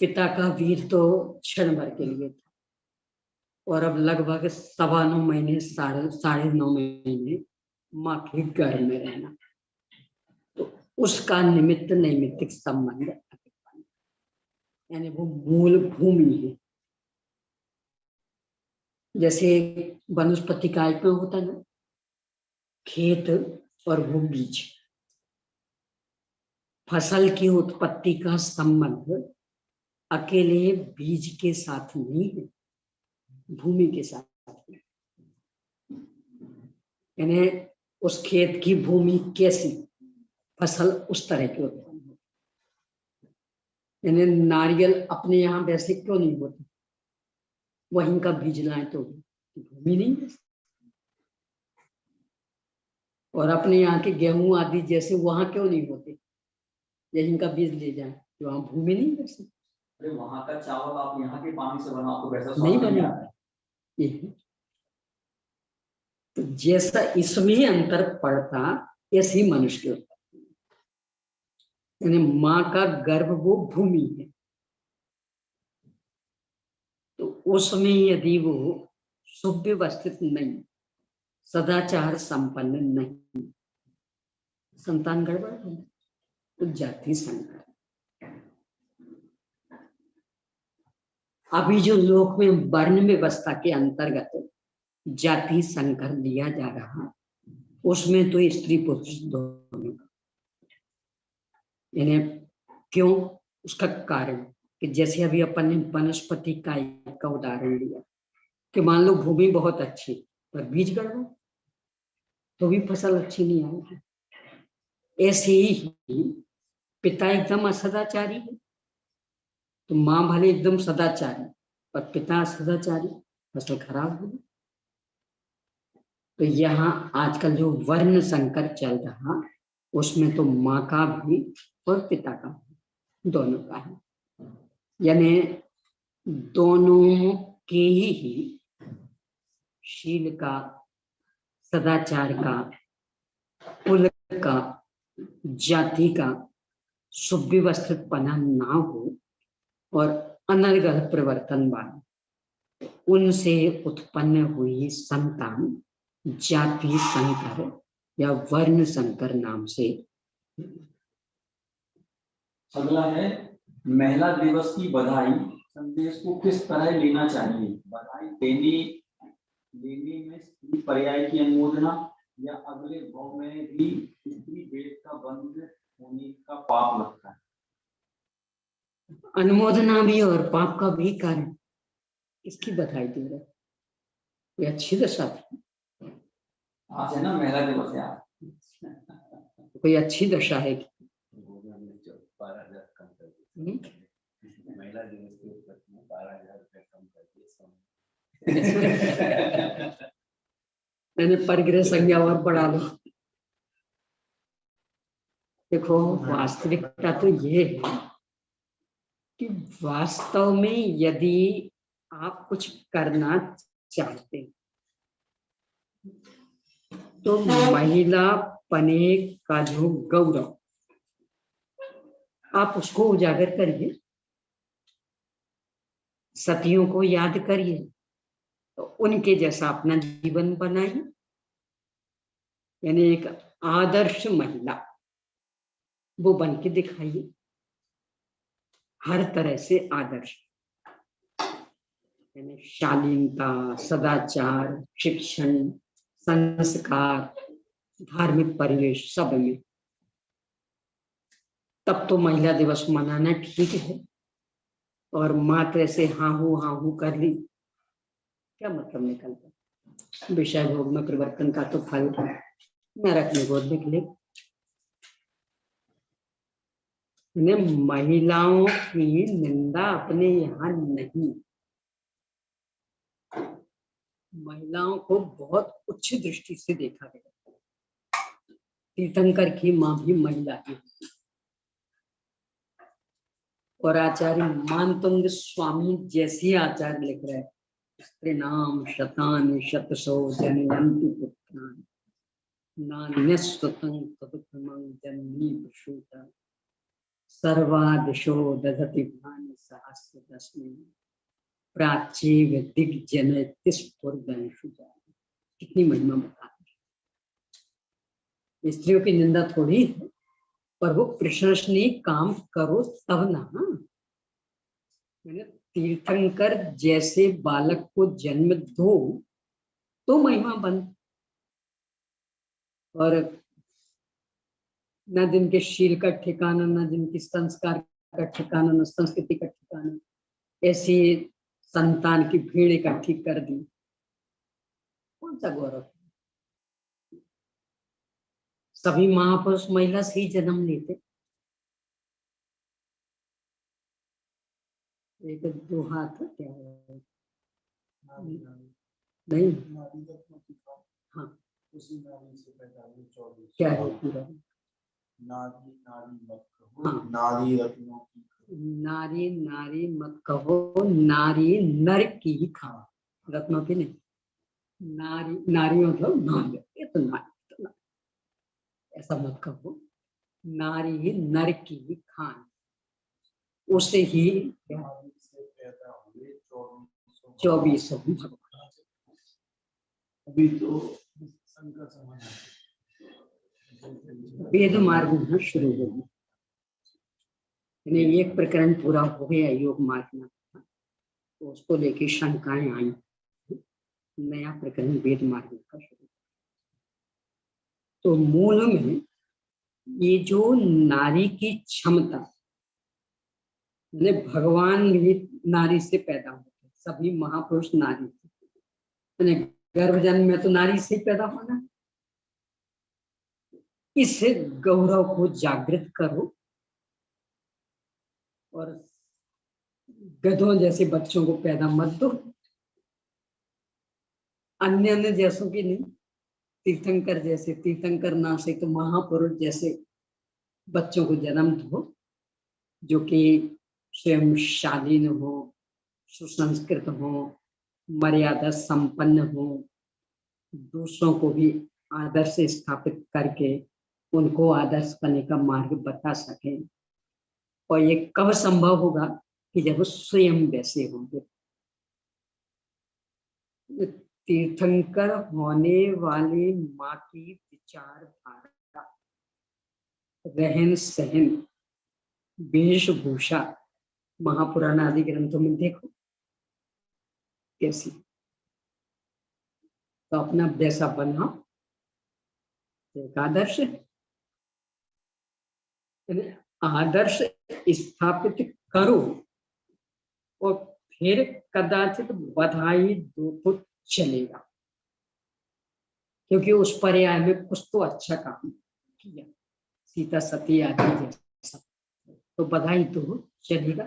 पिता का वीर तो क्षण भर के लिए था, और अब लगभग 9.25 महीने, 9.5 महीने माँ के गर्भ में रहना, तो उसका निमित्त नैमित्तिक संबंध, यानी वो मूल भूमि है। जैसे वनस्पति का एक में होता है ना, खेत और वो बीज, फसल की उत्पत्ति का संबंध अकेले बीज के साथ नहीं है, भूमि के साथ है। यानी उस खेत की भूमि कैसी, फसल उस तरह की उत्पन्न होती। यानी नारियल अपने यहाँ वैसे क्यों नहीं होते, वहीं का बीज लाए तो भूमि नहीं है, और अपने यहाँ के गेहूं आदि जैसे वहां क्यों नहीं होते, यहीं का बीज ले जाए तो वहां भूमि नहीं है। वहां का चावल आप यहाँ के पानी से बना, आपको वैसा नहीं बनेगा, ये है। तो जैसा इसमें अंतर पड़ता ऐसे ही मनुष्य की उत्पत्ति, यानी माँ का गर्भ वो भूमि है, तो उसमें यदि वो सुव्यवस्थित नहीं, सदाचार संपन्न नहीं, संतान गड़बड़ है, तो जाति संकर। अभी जो लोक में वर्ण व्यवस्था के अंतर्गत जाति संकर लिया जा रहा, उसमें तो स्त्री पुरुष दोनों का, यानी क्यों, उसका कारण कि जैसे अभी अपन ने वनस्पति का उदाहरण लिया कि मान लो भूमि बहुत अच्छी पर बीज गड़बड़, तो भी फसल अच्छी नहीं आएगी। ऐसे ही पिता एकदम असदाचारी है तो माँ भले एकदम सदाचारी, पर पिता असदाचारी, फसल खराब होगी। तो यहाँ आजकल जो वर्ण संकर चल रहा, उसमें तो माँ का भी और पिता का भी, दोनों का है, यानी दोनों के ही शील का, सदाचार का, कुल का, जाति का सुव्यवस्थितपना ना हो और अनर्गल परिवर्तनवाद, उनसे उत्पन्न हुई संतान जाति संकर या वर्ण संकर नाम से। अगला है महिला दिवस की बधाई संदेश को किस तरह लेना चाहिए? बधाई लेने में स्त्री पर्याय की अनुमोदना या अगले भाव में भी स्त्री वेद का बंध होने का पाप लगता है? अनुमोदना भी और पाप का भी कारण, इसकी बधाई दे रहे, ये अच्छी दशा थी। आज है ना महिला दिवस है आज। कोई अच्छी दशा है कि 12,000 कम कर दिए। महिला दिवस के ऊपर 12,000 रुपये कम कर दिए। मैंने परिग्रह संज्ञा और बढ़ा लो। देखो वास्तविकता तो ये है कि वास्तव में यदि आप कुछ करना चाहते तो महिला पने का जो गौरव, आप उसको उजागर करिए, सतियों को याद करिए, तो उनके जैसा अपना जीवन बनाइए, यानी एक आदर्श महिला वो बन के दिखाइए, हर तरह से आदर्श, यानी शालीनता, सदाचार, शिक्षण, संस्कार, धार्मिक परिवेश सब में। तब तो महिला दिवस मनाना ठीक है, और मात्र से हाँ हूँ कर ली, क्या मतलब निकलता? विषय भोग में परिवर्तन का तो फल नरक में गोद निकले। महिलाओं की निंदा अपने यहाँ नहीं, महिलाओं को बहुत उच्च दृष्टि से देखा गया। तीर्थंकर की माँ भी महिला है, और आचार्य मानतुंग स्वामी जैसे आचार्य लिख रहे हैं, स्त्रीणाम शतानि शतशो जनयन्ति पुत्रान् नान्यस्वतं तदुत्तमं जननी प्रसूता सर्वादिशो दधति भानि सहस्रदशमी प्राची दिग्जनयति स्फुरदंशु जाति। कितनी महिमा बता, स्त्रियों की निंदा थोड़ी है, पर वो प्रशंसनीय काम करो तब ना। मैंने तीर्थंकर जैसे बालक को जन्म दो तो महिमा बन, और न जिनके शील का ठिकाना, न जिनकी संस्कार का ठिकाना, न संस्कृति का ठिकाना, ऐसी संतान की भीड़ इकट्ठी कर दी, कौन सा गौरव? सभी महापुरुष महिला से ही जन्म लेते। एक दो हाथ क्या है? नहीं, हाँ उसी नारी से 45-24 क्या है पूरा? नारी नारी मत कहो, हाँ। नारी रत्नों की, नारी नारी मत कहो, नारी नर की खा। रत्नों की नहीं, नारियों मतलब नारी, ये तो नारी, ऐसा मत कहो। नारी नर की खान, उसे ही 24 भगवान। अभी तो शंकर समाज वेद मार्ग में शुरू होगी, यानी एक प्रकरण पूरा हो गया योग मार्ग में, तो उसको लेके शंकाएं आई, नया प्रकरण वेद मार्ग का शुरू। तो मूल में ये जो नारी की क्षमता, भगवान भी नारी से पैदा होते, सभी महापुरुष नारी से, गर्भजन्म में तो नारी से पैदा होना। इस गौरव को जागृत करो और गधों जैसे बच्चों को पैदा मत दो, अन्य जैसों की नहीं, तीर्थंकर जैसे, तीर्थंकर नाम से तो महापुरुष जैसे बच्चों को जन्म दो, जो कि स्वयं शालीन हो, सुसंस्कृत हो, मर्यादा संपन्न हो, दूसरों को भी आदर्श स्थापित करके उनको आदर्श बनने का मार्ग बता सके। और ये कब संभव होगा कि जब वो स्वयं वैसे होंगे। तीर्थंकर होने वाले माँ की विचारधारा, रहन सहन, वेशभूषा महापुराण आदि ग्रंथों में देखो कैसी, तो अपना वैसा बना एक आदर्श है। आदर्श स्थापित करो और फिर कदाचित बधाई दो तो चलेगा, क्योंकि उस पर्याय में कुछ तो अच्छा काम किया, सीता सती आदि जैसा, तो बधाई दो चलेगा।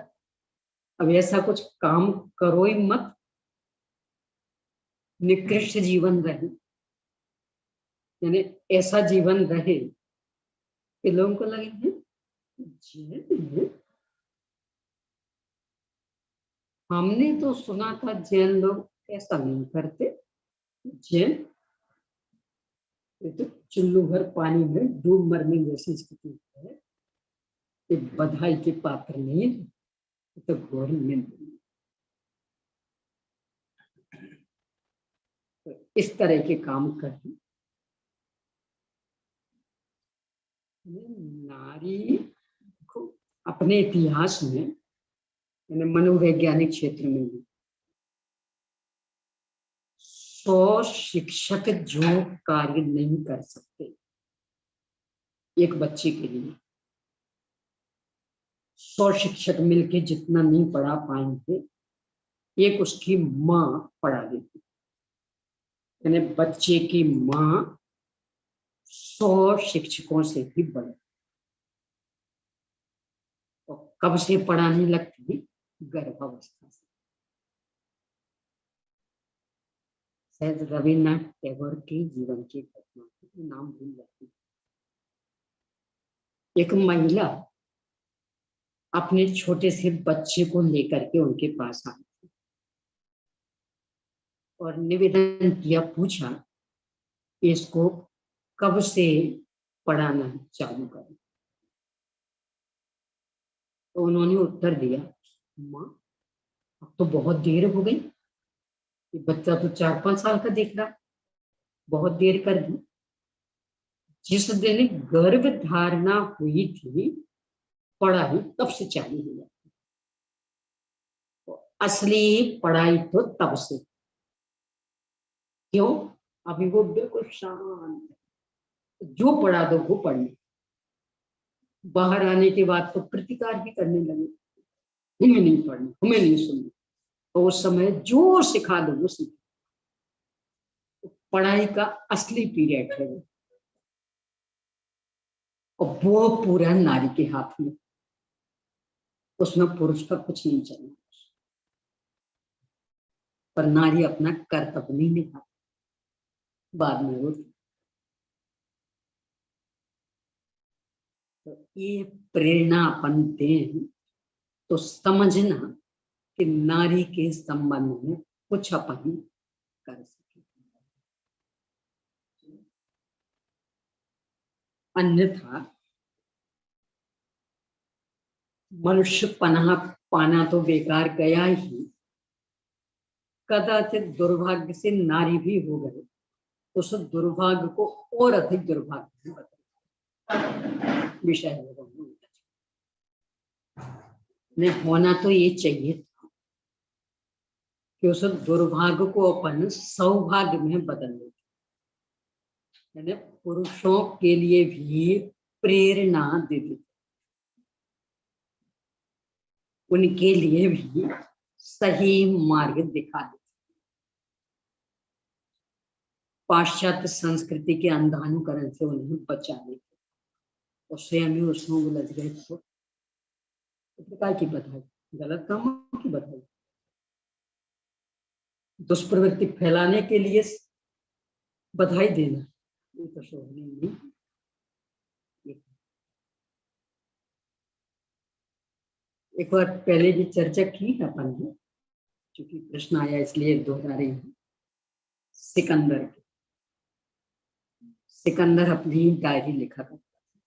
अब ऐसा कुछ काम करो ही मत, निकृष्ट जीवन रहे, यानी ऐसा जीवन रहे कि लोगों को लगे हमने तो सुना था जैन लोग ऐसा नहीं करते, जैन तो चुल्लू भर पानी में डूब मरने जैसी स्थिति है, ये बधाई के पात्र नहीं है, तो घोर निंदा। तो इस तरह के काम करते नारी को अपने इतिहास में, यानी मनोवैज्ञानिक क्षेत्र में भी 100 शिक्षक जो कार्य नहीं कर सकते एक बच्चे के लिए, 100 शिक्षक मिलके जितना नहीं पढ़ा पाएंगे, एक उसकी माँ पढ़ा देती। यानी बच्चे की माँ 100 शिक्षकों से भी बड़ी। तो कब से पढ़ाने लगती? गर्भावस्था से। शायद रविन्द्रनाथ टैगोर के जीवन की घटना, नाम भूल जाती। एक महिला अपने छोटे से बच्चे को लेकर के उनके पास आई और निवेदन किया, पूछा इसको कब से पढ़ाना चालू करें। तो उन्होंने उत्तर दिया, माँ अब तो बहुत देर हो गई, ये बच्चा तो 4-5 साल का दिख रहा, बहुत देर कर दी। जिस दिन गर्भ धारणा हुई थी पढ़ाई तब से चालू हो जाती, तो असली पढ़ाई तो तब से। क्यों? अभी वो बिल्कुल शांत, जो पढ़ा दो वो पढ़ने, बाहर आने के बाद तो प्रतिकार भी करने लगे, हमें नहीं पढ़ना, हमें नहीं सुनना। तो उस समय जो सिखा दो वो सीख, पढ़ाई का असली पीरियड है वो, और वो पूरा नारी के हाथ में, उसमें पुरुष का कुछ नहीं चलना। पर नारी अपना कर्तव्य नहीं निभा, बाद में वो। तो ये प्रेरणा अपन दें तो समझना कि नारी के संबंध में कुछ अपन कर सके, अन्यथा मनुष्य पनाह पाना तो बेकार गया ही, कदाचित दुर्भाग्य से नारी भी हो गए तो उस दुर्भाग्य को और अधिक दुर्भाग्य विषय ने होना तो ये चाहिए था कि उस दुर्भाग्य को अपन सौभाग्य में बदल ले, यानी पुरुषों के लिए भी प्रेरणा दे दी, उनके लिए भी सही मार्ग दिखा दे। पाश्चात्य संस्कृति के अंधानुकरण से उन्हें बचाने और स्वयं ही उसमें उलझ गए तो प्रकार की बधाई, गलत कामों की बधाई, दुष्प्रवृत्ति फैलाने के लिए बधाई देना, ये तो शोभनीय नहीं। एक बार पहले भी चर्चा की है अपन ने, क्योंकि प्रश्न आया इसलिए दोहरा रही हूँ। सिकंदर की, सिकंदर अपनी डायरी लिखा करता था,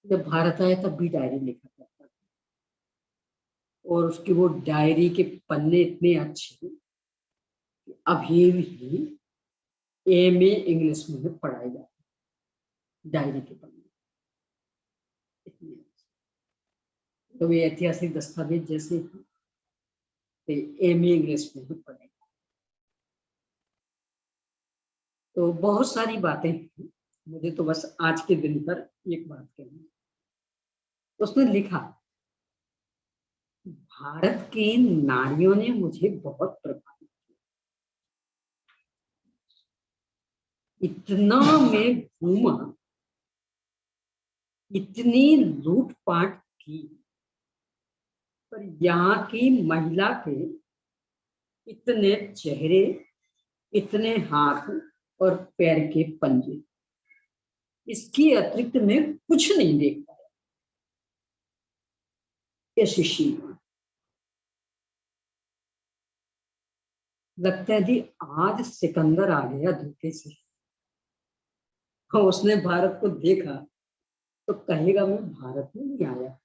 जब भारत आया तब भी डायरी लिखा करता था, और उसकी वो डायरी के पन्ने इतने अच्छे कि अभी भी एमए इंग्लिश में पढ़ाए जाते, डायरी के पन्ने इतने अच्छे, तो वे ऐतिहासिक दस्तावेज जैसे एमए इंग्लिश में पढ़े। तो बहुत सारी बातें, मुझे तो बस आज के दिन पर एक बात कहनी, उसने लिखा, भारत की नारियों ने मुझे बहुत प्रभावित किया, इतना मैं घूमा, इतनी लूटपाट की, पर यहाँ की महिला के इतने चेहरे, इतने हाथ और पैर के पंजे, इसकी अतिरिक्त मैं कुछ नहीं देख पाया। कैसी सीमा, लगता है जी आज सिकंदर आ गया धोखे से, और उसने भारत को देखा तो कहेगा मैं भारत में नहीं आया,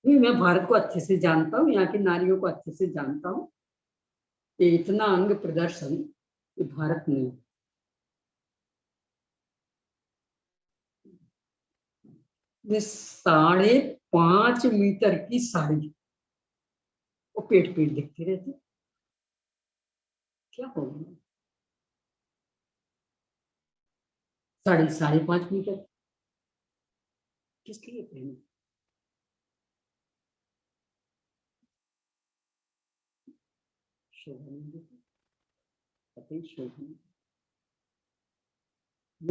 नहीं मैं भारत को अच्छे से जानता हूँ, यहाँ की नारियों को अच्छे से जानता हूँ, ये इतना अंग प्रदर्शन भारत नहीं। ये 5.5 मीटर की साड़ी, वो पेट पेट दिखती रहती, क्या होगा? 5.5 मीटर किस लिए पहने?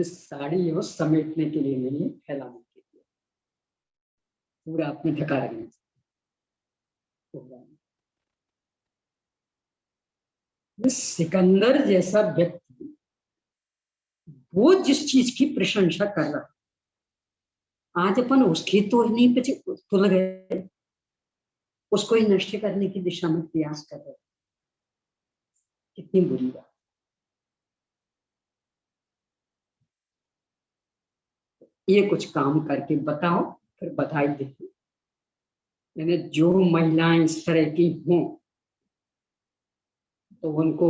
साड़ी है वो समेटने के लिए नहीं, फैलाने के लिए, पूरा अपने ढका रखना। सिकंदर जैसा व्यक्ति, वो जिस चीज की प्रशंसा कर रहा, आज अपन उसकी तो नहीं बचे, भूल गए, उसको ही नष्ट करने की दिशा में प्रयास कर रहे, कितनी बुरी बात। ये कुछ काम करके बताओ, फिर बधाई देती, यानी जो महिलाएं इस तरह की हों तो उनको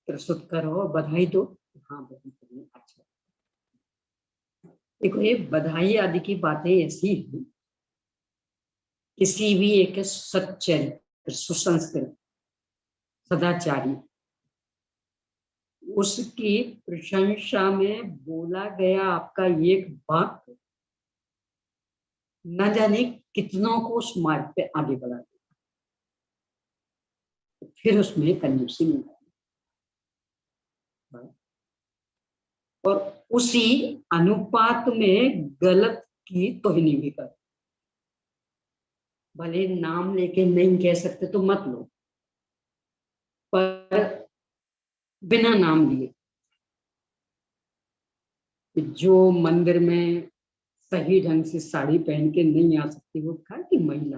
प्रस्तुत करो, बधाई दो, हाँ बहुत अच्छा। देखो ये बधाई आदि की बातें ऐसी हैं, किसी भी एक सच्चरित्र, सुसंस्कृत, सदाचारी, उसकी प्रशंसा में बोला गया आपका एक वाक्य न जाने कितनों को उस मार्ग पे आगे बढ़ा देगा, फिर उसमें कंजूसी नहीं, और उसी अनुपात में गलत की तोहिनी भी कर, भले नाम लेके नहीं कह सकते तो मत लो, पर बिना नाम लिए जो मंदिर में सही ढंग से साड़ी पहन के नहीं आ सकती, वो कहा कि महिला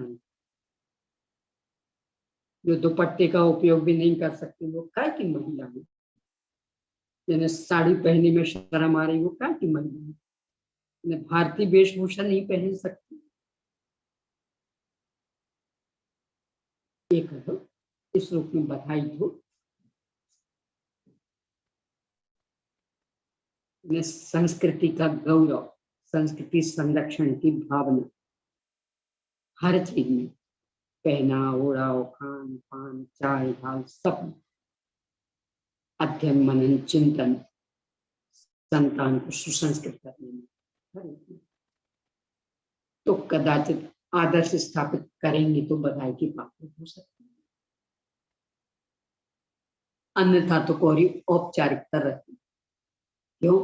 जो दुपट्टे का उपयोग भी नहीं कर सकती वो काय की महिला है, जिन्हें साड़ी पहनने में शर्म आ रही वो काय की महिला है, जिन्हें भारतीय वेशभूषा नहीं पहन सकती, ये करो इस रूप में बधाई दो। संस्कृति का गौरव, संस्कृति संरक्षण की भावना हर चीज में, पहना ओढ़ाओ, खान पान, चाय दाल, सब अध्ययन मनन चिंतन संतान को सुसंस्कृत करने में हर एक में। तो कदाचित आदर्श स्थापित करेंगे तो बधाई की पात्र हो सकती है, अन्यथा तो कोरी औपचारिकता रहती। क्यों?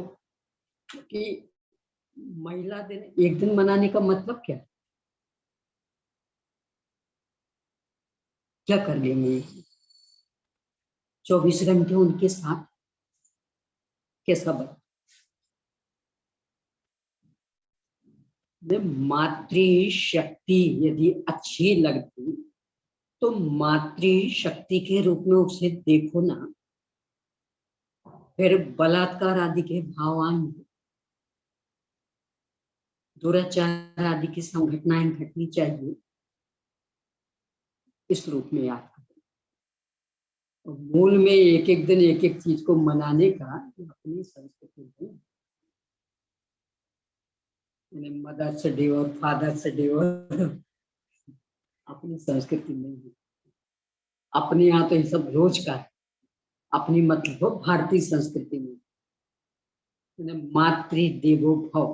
क्योंकि महिला दिन एक दिन मनाने का मतलब क्या, क्या कर लेंगे 24 घंटे उनके साथ, कैसा बना। मातृशक्ति यदि अच्छी लगती तो मातृशक्ति के रूप में उसे देखो ना, फिर बलात्कार आदि के भाव आएंगे, दुराचार आदि की संघटनाएं घटनी चाहिए, इस रूप में याद करें। और मूल में एक एक दिन एक एक चीज को मनाने का अपनी संस्कृति है, मदर्स डे और फादर्स डे और अपनी संस्कृति नहीं है। अपने यहाँ तो ये सब रोज का है, अपनी मतलब भारतीय संस्कृति में मातृ देवो भव,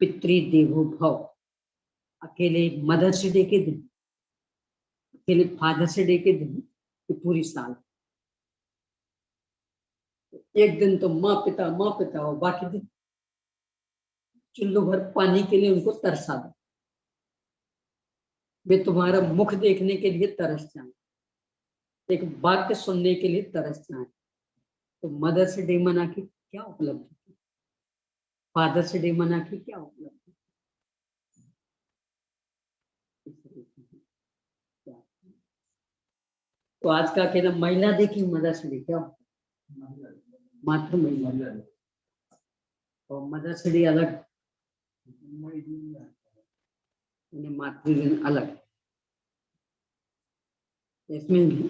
पितृ देवो भव, अकेले मदर्स डे के दिन, अकेले फादर्स डे के दिन पूरी साल एक दिन तो माँ पिता हो, बाकी दिन चुल्लू भर पानी के लिए उनको तरसा दो, वे तुम्हारा मुख देखने के लिए तरस जाए, एक वाक्य सुनने के लिए तरस जाए। तो मदर्स डे मना के क्या उपलब्धि, फादर्स डे मना के क्या उपलब्धि। तो आज का कहना महिला देखी मदर्स डे क्या, मात्र महिला, और मदर्स डे अलग, मातृ दिन अलग। इसमें भी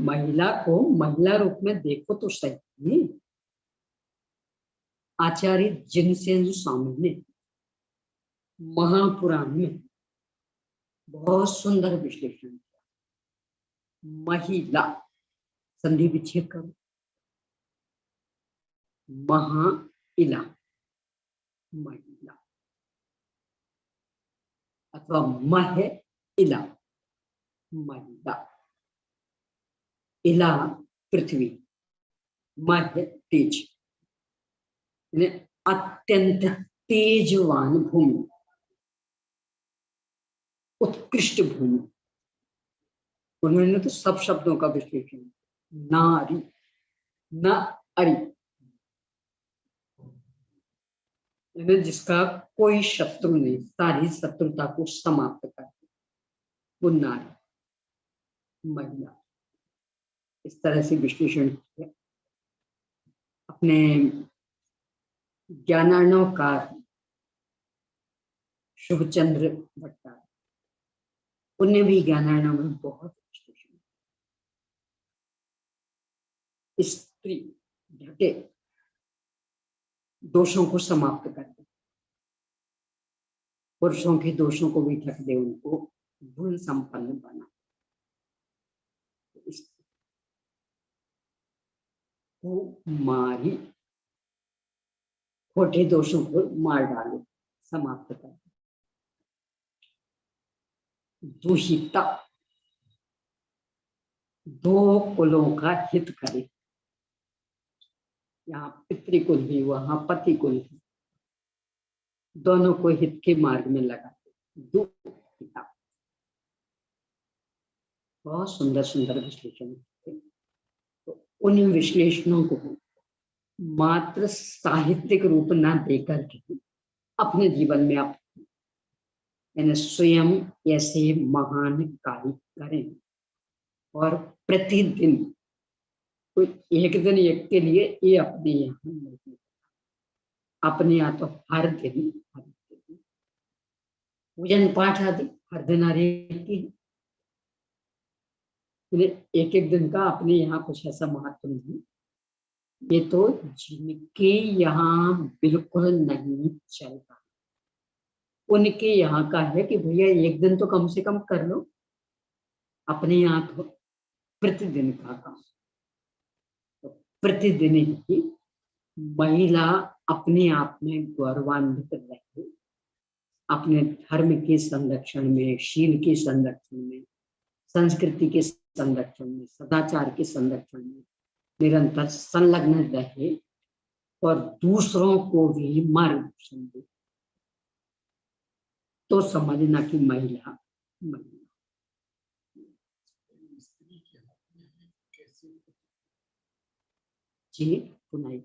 महिला को महिला रूप में देखो तो सही। आचार्य जिनसेन स्वामी ने महापुराण में बहुत सुंदर विश्लेषण किया। महिला संधि विच्छेद करो, महिला महिला अथवा महिला, महिला, इला पृथ्वी, मध्य तेज, अत्यंत तेजवान भूमि, उत्कृष्ट भूमि। उन्होंने तो सब शब्दों का विश्लेषण, नारी, न अरि, जिसका कोई शत्रु नहीं, सारी शत्रुता को समाप्त कर वो नारी, महिला। इस तरह से विश्लेषण किया। अपने ज्ञानार्णव का शुभचंद्र भट्टाचार्य, उन्हें भी ज्ञानार्णव में बहुत विश्लेषण। स्त्री ढके दोषों को समाप्त कर दे, पुरुषों के दोषों को भी ढक दे, उनको गुण संपन्न बना। को मारी, खोटे दोषों को मार डाले, समाप्त कर दे। दुहिता, दो कुलों का हित करे, यहाँ पितृकुल भी वहां पति कुल भी, दोनों को हित के मार्ग में लगा। दुहिता, बहुत सुंदर सुंदर विश्लेषण। तो उन विश्लेषणों को मात्र साहित्यिक रूप न देकर के अपने जीवन में आप यानी स्वयं ऐसे महान कार्य करें और प्रतिदिन, कोई एक दिन एक के लिए ये अपने यहाँ नहीं, अपने यहाँ तो हर दिन पूजन पाठ आदि हर दिन हर एक की, एक एक दिन का अपने यहाँ कुछ ऐसा महत्व नहीं। ये तो जिनके यहाँ बिल्कुल नहीं चलता उनके यहाँ का है कि भैया एक दिन तो कम से कम कर लो, अपने यहाँ तो प्रतिदिन का काम। तो प्रतिदिन ही महिला अपने आप में गौरवान्वित रहे, अपने धर्म के संरक्षण में, शील के संरक्षण में, संस्कृति के संरक्षण में, सदाचार के संरक्षण में निरंतर संलग्न रहे और दूसरों को भी मार्गदर्शन दे, तो समझना कि महिला महिला। जी पुनाई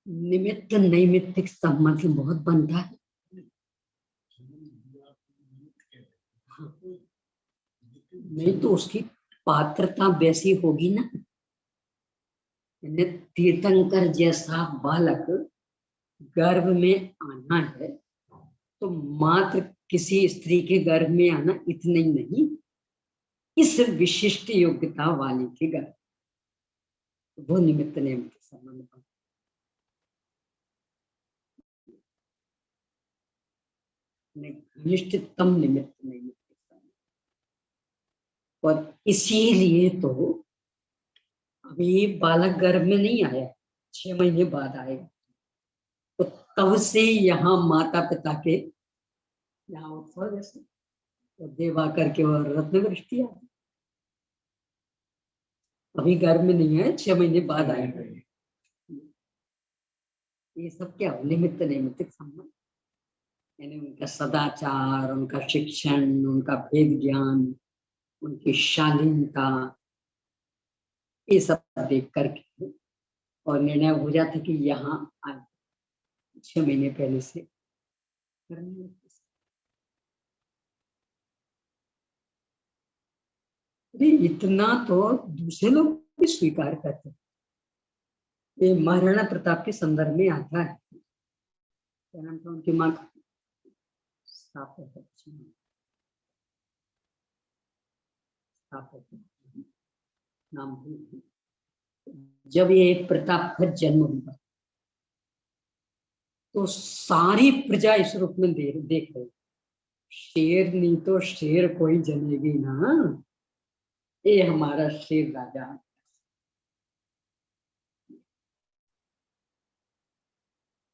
निमित्त नैमित्तिक संबंध बहुत बनता है। नहीं तो उसकी पात्रता वैसी होगी ना, तीर्थंकर जैसा बालक गर्भ में आना है तो मात्र किसी स्त्री के गर्भ में आना इतना ही नहीं, इस विशिष्ट योग्यता वाले के गर्भ, वो निमित्त नैमित्तिक संबंध बनता। निश्चिततम निमित्त नैमित्तिक संबंध, और इसीलिए तो अभी बालक गर्भ में नहीं आया, 6 महीने बाद आएगा, तो तब से यहाँ माता पिता के यहाँ उत्सव जैसे तो देवा करके और रत्न वृष्टि आती, अभी गर्भ में नहीं है, 6 महीने बाद आएगा। ये सब क्या निमित्त नैमित्तिक संबंध, यानी उनका सदाचार, उनका शिक्षण, उनका वेद ज्ञान, उनकी शालीनता, ये सब देख करके और निर्णय हो जाता कि यहाँ आए 6 महीने पहले से करने। इतना तो दूसरे लोग भी स्वीकार करते। ये महाराणा प्रताप के संदर्भ में आता है, क्या नाम था उनकी माँ का, नाम जब ये प्रताप का जन्म हुआ तो सारी प्रजा इस रूप में देख रही, शेर नहीं तो शेर कोई जनेगी ना, ये हमारा शेर राजा।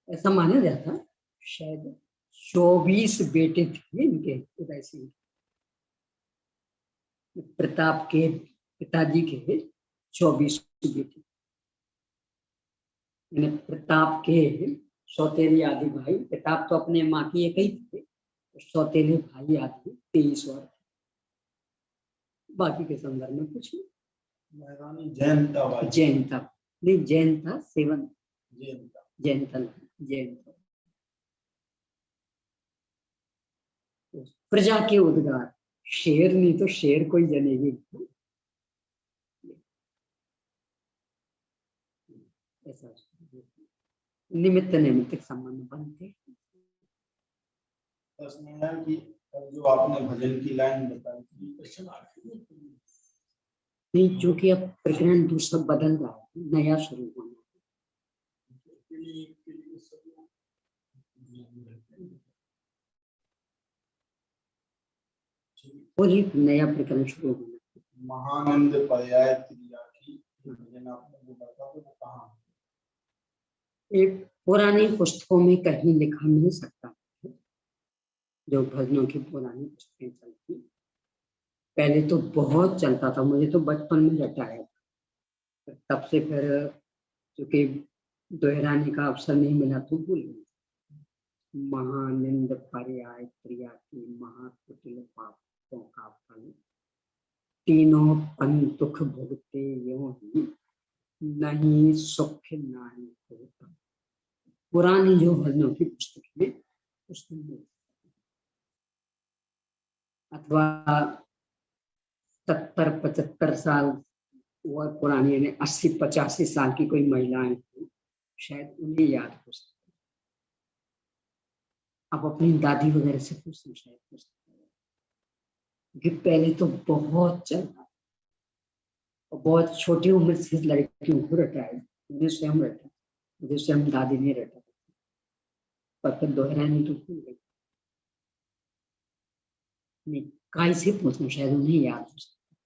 ऐसा माना जाता, शायद 24 बेटे थे इनके उदय सिंह, प्रताप के पिताजी के 24 बेटे, प्रताप के सौतेले आदि भाई, प्रताप तो अपने माँ की एक ही थे, सौतेले भाई आदि 23 और बाकी के संदर्भ में कुछ नहीं। जैन था नहीं, जैन था सेवन, जैन था। प्रजा के उद्गार, शेर नहीं तो शेर कोई जनेगी, ऐसा निमित्त नैमित्तिक संबंध बनते। जो आपने भजन की लाइन बताई नहीं, चूंकि अब प्रकरण दूसरा बदल रहा है, नया शुरू होना और एक नया प्रकरण शुरू होना। महानंद पर्याय क्रिया की भजन आपने जो बताया वो कहाँ? एक पुरानी पुस्तकों में कहीं लिखा मिल सकता है, जो भजनों की पुरानी पुस्तकें चलती, पहले तो बहुत चलता था, मुझे तो बचपन में रटा है, तब से फिर क्योंकि दोहराने का अवसर नहीं मिला तो भूल गई। महानंद पर्याय क्रिया की महाकुटिल पापों का फल, तीनों पंथ दुख भोगते यों ही कहीं सुख नारी को कम। पुरानी जो भजनों की पुस्तक में उसमें, अथवा 70-75 साल और पुरानी यानी 80-85 साल की कोई महिलाएं थी, शायद उन्हें याद हो सकता है। आप अपनी दादी वगैरह से पूछना, शायद हो सकता है कि पहले तो बहुत चलता और बहुत छोटी उम्र से लड़कियों को रटाया। मुझे स्वयं रटा, मुझे स्वयं दादी ने रटा, पर फिर दोहराने तो भूल गई। नहीं, काय से पूछना, शायद उन्हें याद हो सकता है,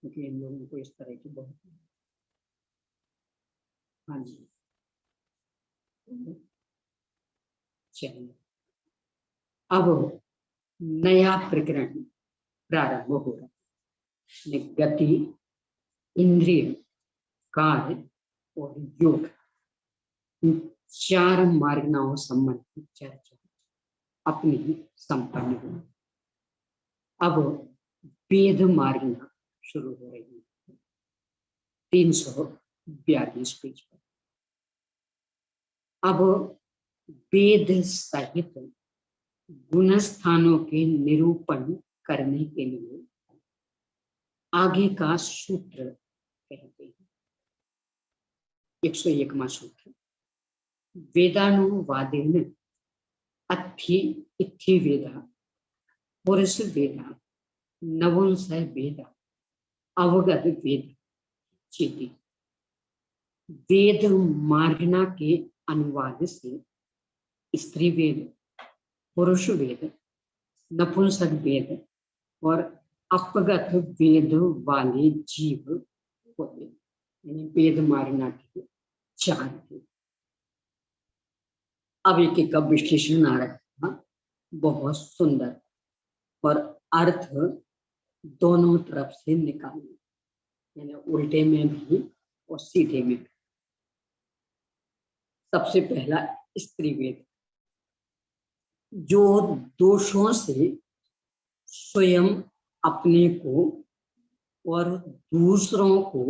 क्योंकि इन लोगों को इस तरह की बहुत। हाँ जी, चलिए अब नया प्रकरण प्रारंभ हो रहा है। गति, इंद्रिय, कार्य और योग, इन 4 मार्गनाओं संबंधी चर्चा अपनी संपन्न हुई। अब वेद मार्गना शुरू हो रही है 342 पेज पर। अब वेद सहित गुणस्थानों के निरूपण करने के लिए आगे का सूत्र कहते हैं। 101वां सूत्र, वेदानुवादेन अत्थि इत्थि वेदा पुरुष वेदा नवुंस वेदा अवगत वेद चेति। वेद मार्गना के अनुवाद से स्त्री वेद, पुरुष वेद, नपुंसक वेद और अपगत वेद वाले जीव होते, यानी वेद मार्गना के 4 थे। अब एक एक का विश्लेषण आ रहा है, बहुत सुंदर, और अर्थ दोनों तरफ से निकालना, यानी उल्टे में भी और सीधे में भी। सबसे पहला स्त्री वेद, जो दोषों से स्वयं अपने को और दूसरों को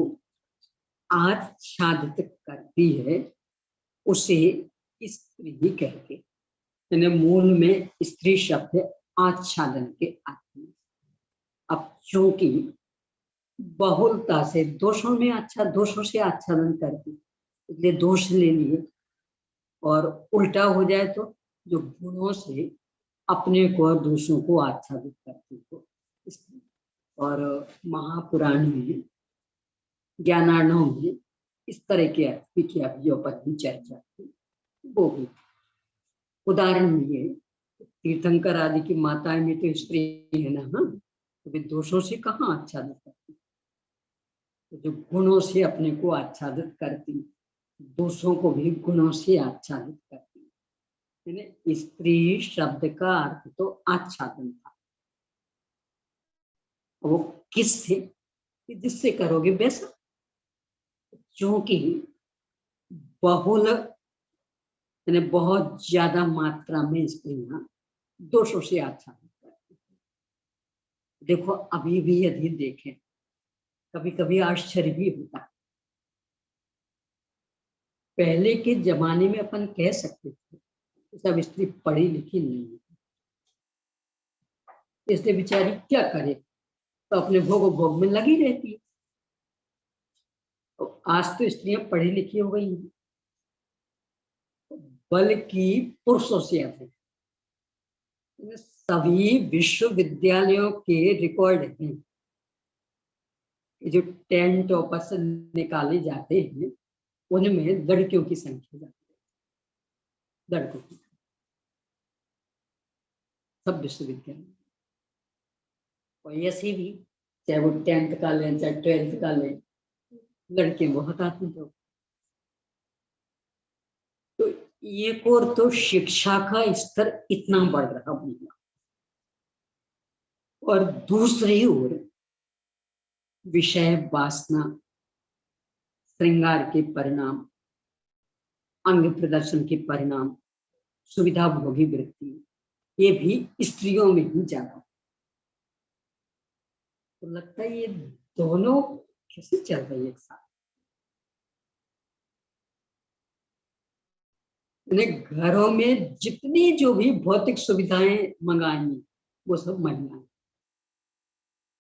आच्छादित करती है, उसे स्त्री कहते हैं। यानी मूल में स्त्री शब्द आच्छादन के आते हैं। अब चूंकि बहुलता से दोषों से आच्छादन करती, इसलिए दोष ले लिए, और उल्टा हो जाए तो जो गुणों से अपने को और दूसरों को आच्छादित करती हो। और महापुराण में, ज्ञानार्णव में इस तरह के अर्थ की अभियोग पर भी चर्चा की। वो भी उदाहरण ये, तीर्थंकर आदि की माताएं में तो स्त्री है ना, हाँ, तो वे दोषों से कहाँ आच्छादित करती, तो जो गुणों से अपने को आच्छादित करती, दोषों को भी गुणों से आच्छादित करती। यानी स्त्री शब्द का अर्थ तो आच्छादन था। वो किससे, जिससे करोगे वैसा, क्योंकि बहुल यानी बहुत ज्यादा मात्रा में स्त्रियां दोषों से आच्छादित करती। देखो अभी भी यदि देखें, कभी कभी आश्चर्य भी होता है। पहले के जमाने में अपन कह सकते थे सब स्त्री पढ़ी लिखी नहीं है, इसलिए बेचारी क्या करे, तो अपने भोग में लगी रहती है। तो आज तो स्त्रियां पढ़ी लिखी हो गई हैं, बल्कि पुरुषों से अधिक। सभी विश्वविद्यालयों के रिकॉर्ड हैं, जो 10 टॉपर्स निकाले जाते हैं उनमें लड़कियों की संख्या जाती है, लड़कों की सब विश्वविद्यालय। और ऐसे भी चाहे वो 10th का लें चाहे 12th का लें, लड़के बहुत आते हैं। तो एक और तो शिक्षा का स्तर इतना बढ़ रहा होगा, और दूसरी ओर विषय वासना, श्रृंगार के परिणाम, अंग प्रदर्शन के परिणाम, सुविधा भोगी वृत्ति, ये भी स्त्रियों में ही ज्यादा। तो लगता है ये दोनों कैसे चल रही है एक साथ। घरों में जितनी जो भी भौतिक सुविधाएं मंगाई वो सब महिलाएं,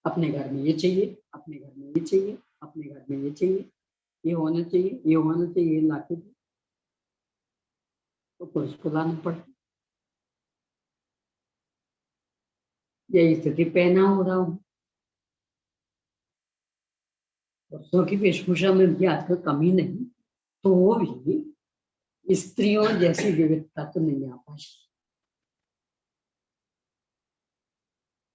अपने घर में ये चाहिए, अपने घर में ये चाहिए, अपने घर में ये चाहिए, ये होना चाहिए, ये होना चाहिए, ये लाके दो, तो पुरुष को लाना पड़ता। यही स्थिति पहना हो रहा हूँ। पुरुषों की वेशभूषा में भी आजकल कमी नहीं, तो भी स्त्रियों जैसी विविधता तो नहीं आ पाई।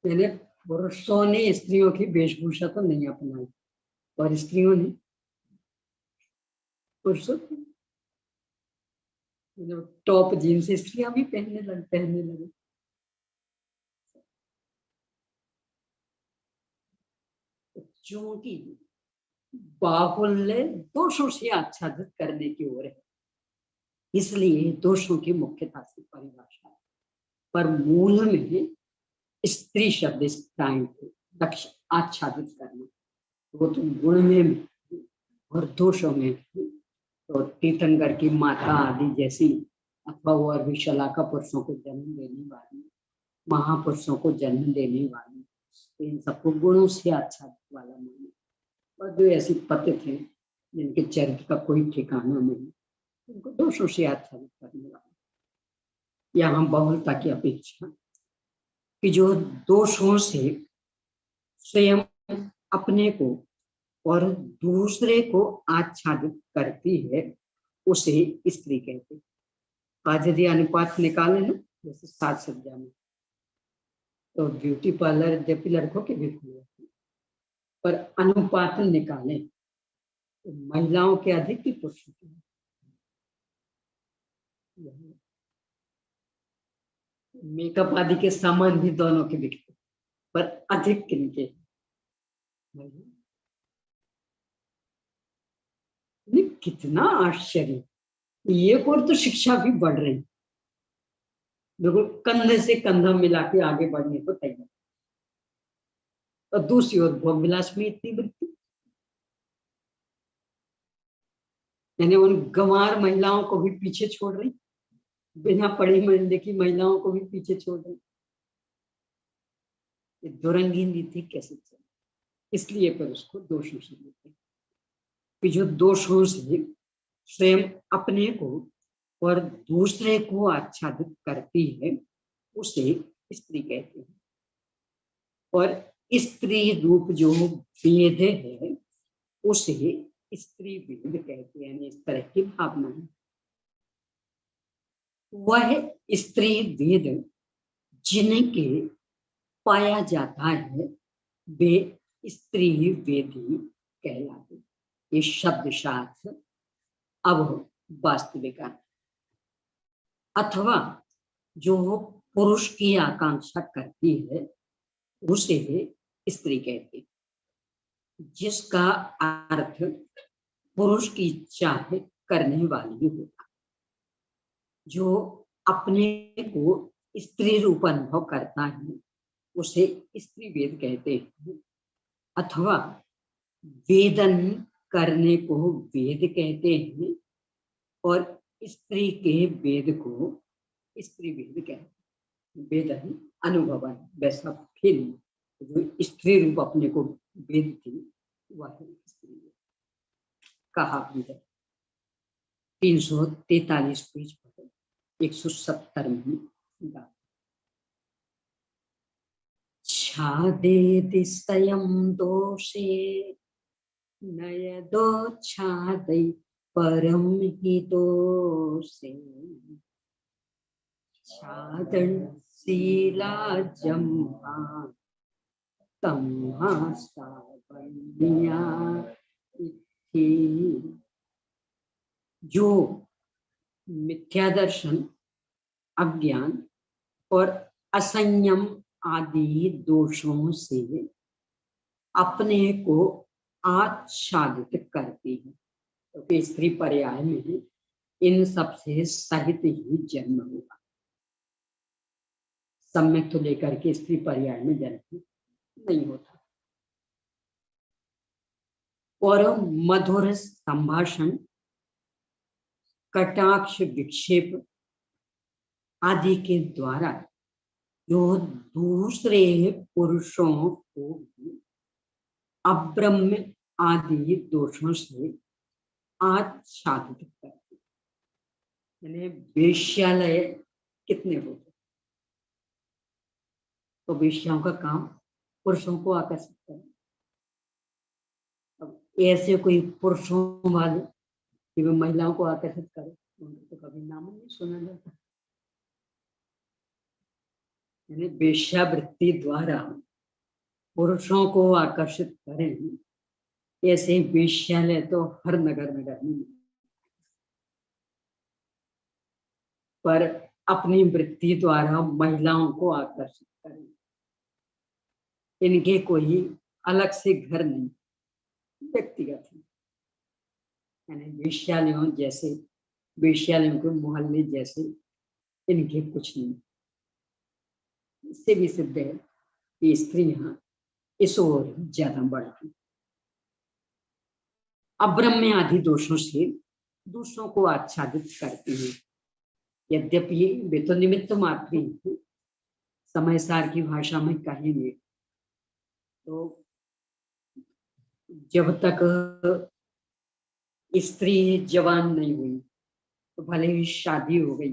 मैंने पुरुषों ने स्त्रियों की वेशभूषा तो नहीं अपनाई, और स्त्रियों ने पुरुषों की टॉप जीन्स स्त्रियां भी पहनने लगे। चूंकि बाहुल्य दोषों से आच्छादित करने की ओर है, इसलिए दोषों की मुख्यता से परिभाषा है, पर मूल में स्त्री शब्द लक्ष्य आच्छादित करना, वो तो गुण में भी और दोषों में भी। तो तीर्थंकर की माता आदि जैसी, अथवा वो अरबी शलाका पुरुषों को जन्म देने वाली, महापुरुषों को जन्म देने वाली, इन सबको गुणों से आच्छादित वाला माना। और जो ऐसी पति थे जिनके चरित्र का कोई ठिकाना नहीं, उनको दोषों से आच्छादित करने वाला। यहाँ बहुलता की अपेक्षा कि जो दोषों से स्वयं अपने को और दूसरे को आच्छादित करती है, उसे स्त्री कहते हैं। आज यदि अनुपात निकाले ना, जैसे साज सज्जा में, तो ब्यूटी पार्लर जबकि लड़कों के भी खुले, पर अनुपात निकाले तो महिलाओं के अधिक की पुरुषों के। मेकअप आदि के सामान भी दोनों के बिकते, पर अधिक किनके। कितना आश्चर्य। ये और तो शिक्षा भी बढ़ रही, बिल्कुल कंधे से कंधा मिला के आगे बढ़ने को तैयार, और दूसरी ओर भोग विलास में इतनी वृत्ति, यानी उन गंवार महिलाओं को भी पीछे छोड़ रही, बिना पढ़ी लिखी महिलाओं को भी पीछे छोड़ रही। ये दुरंगी नीति कैसे चले, इसलिए पर उसको दोषों से लेते हैं कि जो दोषों से स्वयं अपने को और दूसरे को आच्छादित करती है, उसे स्त्री कहते हैं। और स्त्री रूप जो वेद है, उसे स्त्री वेद कहते हैं, यानी इस तरह की भावना है। वह स्त्री वेद जिनके पाया जाता है, वे स्त्री वेदी कहलाते। ये शब्द शास्त्र अब वास्तविक, अथवा जो पुरुष की आकांक्षा करती है, उसे स्त्री कहते, जिसका अर्थ पुरुष की इच्छा करने वाली होता। जो अपने को स्त्री रूप अनुभव करता है, उसे स्त्री वेद कहते हैं, अथवा वेदन करने को वेद कहते हैं, और स्त्री के वेद को स्त्री वेद कहते हैं। वेदन अनुभवन, वैसा फिर जो स्त्री रूप अपने को वेद थी, वह स्त्री वेद कहा भी है। 343 पेज पर 170 में छादेति स्वयं दोषे नयदोच्छादै परम हि दोषे छादन शीला जम्हा तम्हा सावन्या इति। जो मिथ्या दर्शन, अज्ञान और असंयम आदि दोषों से अपने को आच्छादित करती है, क्योंकि तो स्त्री पर्याय में इन सब से सहित ही जन्म होगा। सम्यक तो लेकर के स्त्री पर्याय में जन्म नहीं होता। और मधुर संभाषण, कटाक्ष विक्षेप आदि के द्वारा जो दूसरे पुरुषों को भी अब्रह्म आदि दोषों से आच्छादित करते। यानी वेश्यालय कितने होते, तो वेश्याओं का काम पुरुषों को आकर्षित करना। अब ऐसे कोई पुरुषों वाले कि वे महिलाओं को आकर्षित करे, उनको तो कभी नाम नहीं सुना जाता। यानी वेश्यावृत्ति द्वारा पुरुषों को आकर्षित करें, ऐसे वेश्यालय तो हर नगर नगर में, पर अपनी वृत्ति द्वारा महिलाओं को आकर्षित करें। इनके कोई अलग से घर नहीं, व्यक्तिगत है। यानी वेश्यालयों जैसे, वेश्यालयों के मोहल्ले जैसे इनके कुछ नहीं। इससे भी सिद्ध है कि स्त्रियां इस ओर ज्यादा बढ़ती, अब्रह्म आदि दोषों से दूसरों को आच्छादित करती हैं। यद्यपि वे तो निमित्त मात्र ही, समय सार की भाषा में कहेंगे तो जब तक स्त्री जवान नहीं हुई, तो भले ही शादी हो गई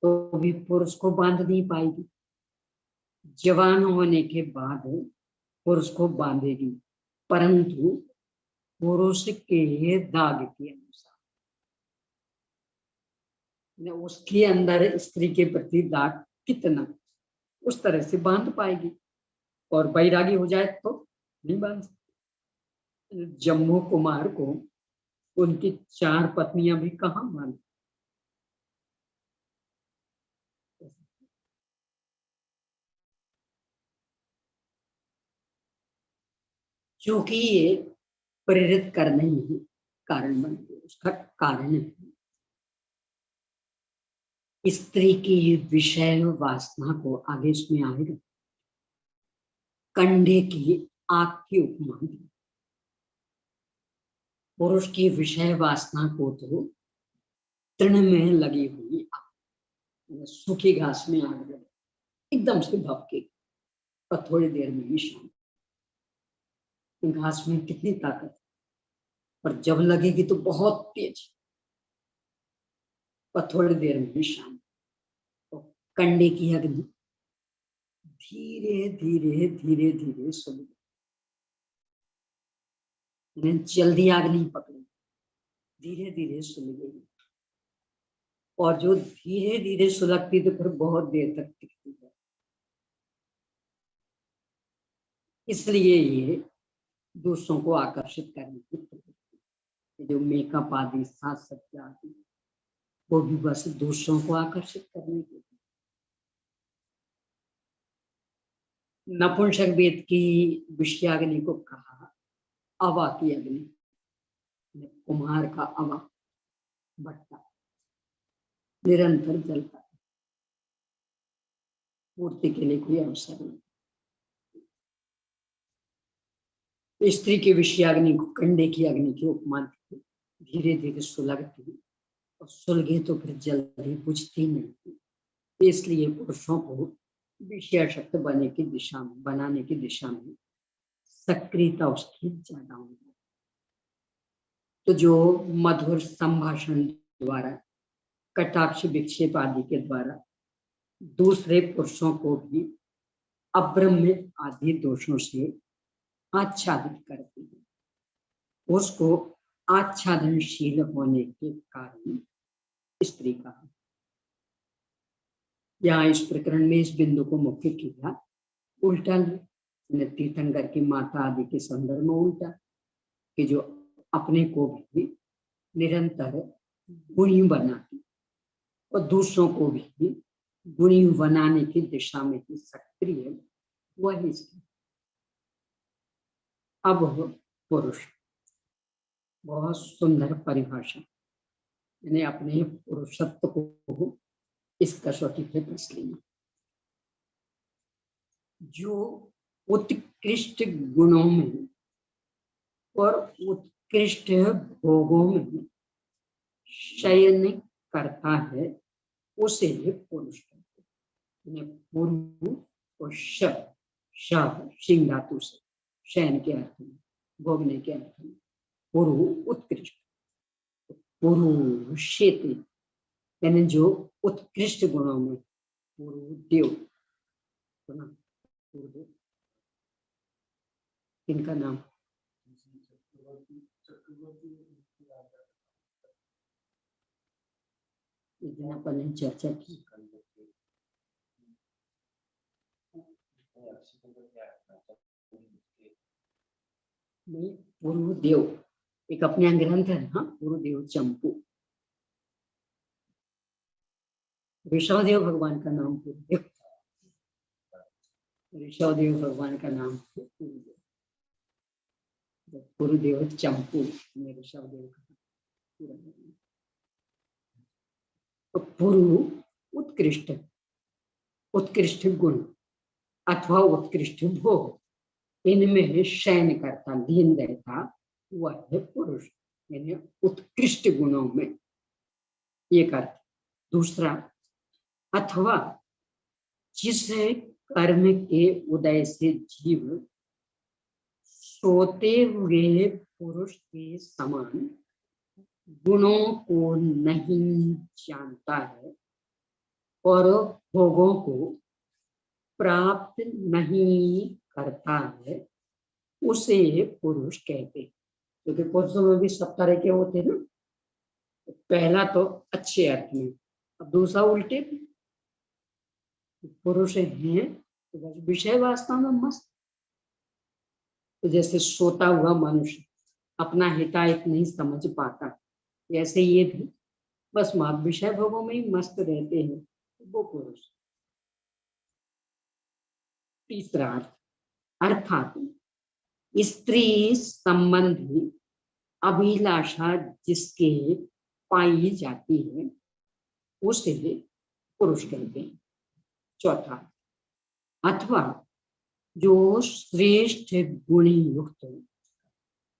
तो भी पुरुष को बांध नहीं पाएगी। जवान होने के बाद पुरुष को बांधेगी, परंतु पुरुष के दाग के अनुसार। उसके अंदर स्त्री के प्रति दाग कितना, उस तरह से बांध पाएगी। और बैरागी हो जाए तो नहीं बांध सकती। जम्मू कुमार को उनकी 4 पत्नियां भी कहाँ बांधी। क्योंकि ये प्रेरित करने ही कारण बन गए। उसका कारण है स्त्री की विषय वासना को, आगे इसमें आएगा, कंडे की आग की उपमा दी। पुरुष की विषय वासना को तो तृण में लगी हुई आग, सूखी घास में आग लगे, एकदम से भपके और थोड़ी देर में ही शांत। घास में कितनी ताकत है, पर जब लगेगी तो बहुत तेज, और थोड़ी देर में ही शांत। तो कंडे की अग्नि धीरे धीरे धीरे धीरे सुलग, जल्दी आग नहीं पकड़ी, धीरे धीरे सुलगेगी। और जो धीरे धीरे सुलगती तो फिर बहुत देर तक टिकती है। इसलिए ये दूसरों को आकर्षित करने की प्रवृत्ति, जो मेकअप आदि साज सज्जा आदि, वो भी बस दूसरों को आकर्षित करने के लिए। नपुंसक वेद की विषयाग्नि को कहा अवा की अग्नि, कुम्हार का अवा भट्टा निरंतर जलता है, पूर्ति के लिए कोई अवसर नहीं। स्त्री की विषयाग्नि को कंडे की अग्नि की उपमा दी, धीरे धीरे सुलगती, और सुलगे तो फिर जल्दी बुझती नहीं। इसलिए पुरुषों को विषयाशक्त बनाने की दिशा में सक्रियता उसकी ज्यादा होगी। तो जो मधुर संभाषण द्वारा, कटाक्ष विक्षेप आदि के द्वारा दूसरे पुरुषों को भी अब्रह्म आदि दोषों से आच्छादित करती है, उसको आच्छादनशील होने के कारण स्त्री का। यहाँ इस प्रकरण में इस बिंदु को मुख्य किया, उल्टा तीर्थंकर की माता आदि के संदर्भ में उल्टा, कि जो अपने को भी निरंतर गुणी बनाती और दूसरों को भी गुणी बनाने की दिशा में ही सक्रिय वही स्त्री। अब पुरुष, बहुत सुंदर परिभाषा, यानी अपने पुरुषत्व को इस कसौटी पे बस लेना। जो उत्कृष्ट गुणों में और उत्कृष्ट भोगों में शयन करता है, उसे पुरुष कहते हैं। पुरु और सिंह धातु से शयन के अर्थ में, भोगने के अर्थ में। पुरु उत्कृष्ट, पुरुषेति यानी जो उत्कृष्ट गुणों में, पुरुदेव, पुरुदेव इनका नाम इतना अपन ने चर्चा की। नहीं, पुरुदेव एक अपने यहाँ ग्रंथ है ना, पुरुदेव चंपू। ऋषभदेव भगवान का नाम पुरुदेव, ऋषभदेव भगवान का नाम पुरुदेव, पुरुदेव चंपू में ऋषभदेव का पूरा नाम। तो पुरु उत्कृष्ट, उत्कृष्ट गुण अथवा उत्कृष्ट भोग, इनमें शयन करता, लीन रहता, वह है पुरुष, यानी उत्कृष्ट गुणों में। एक अर्थ। दूसरा, अथवा जिस कर्म के उदय से जीव सोते हुए पुरुष के समान गुणों को नहीं जानता है और भोगों को प्राप्त नहीं करता है, उसे पुरुष कहते हैं। क्योंकि पुरुषों में भी सब तरह के होते हैं ना। पहला तो अच्छे अर्थ में, अब दूसरा उल्टे। पुरुष हैं तो बस विषय वास्तव में मस्त। तो जैसे सोता हुआ मनुष्य अपना हिताहित नहीं समझ पाता, ऐसे ये भी बस मात विषय भोगों में ही मस्त रहते हैं, वो पुरुष। तीसरा अर्थ, अर्थात स्त्री संबंधी अभिलाषा जिसके पाई जाती है, उसे पुरुष कहते हैं। चौथा, अथवा जो श्रेष्ठ गुण युक्त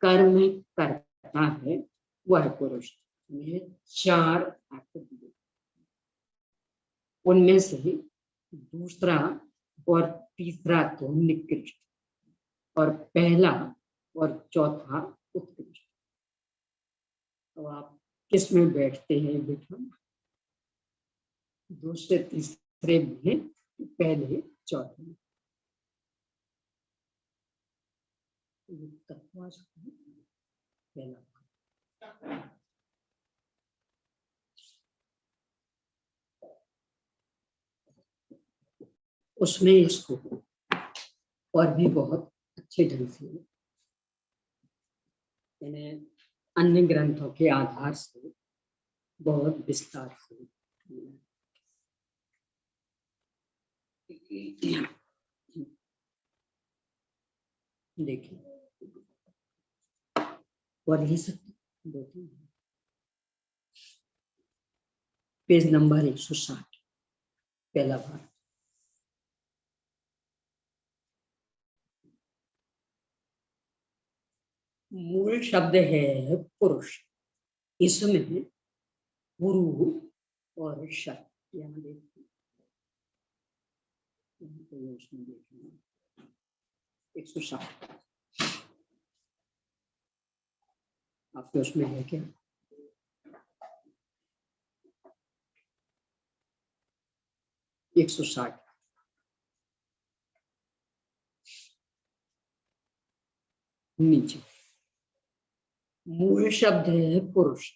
कर्म करता है, वह पुरुष। ये चार अर्थ दिए, उनमें से दूसरा और तीसरा तो निकृष्ट, और पहला और चौथा उत्कृष्ट। तो आप किस में बैठते हैं बेटा? दूसरे तीसरे में, पहले चौथे में। पहला उसमें इसको और भी बहुत अच्छे ढंग से, यानी अन्य ग्रंथों के आधार से बहुत विस्तार से देखिए। और ही पेज नंबर 160, पहला भाग। मूल शब्द है पुरुष, इसमें पुरु और शब्द, यहाँ देखिए 160 आपके उसमें है क्या? एक 160 नीचे मूल शब्द है पुरुष,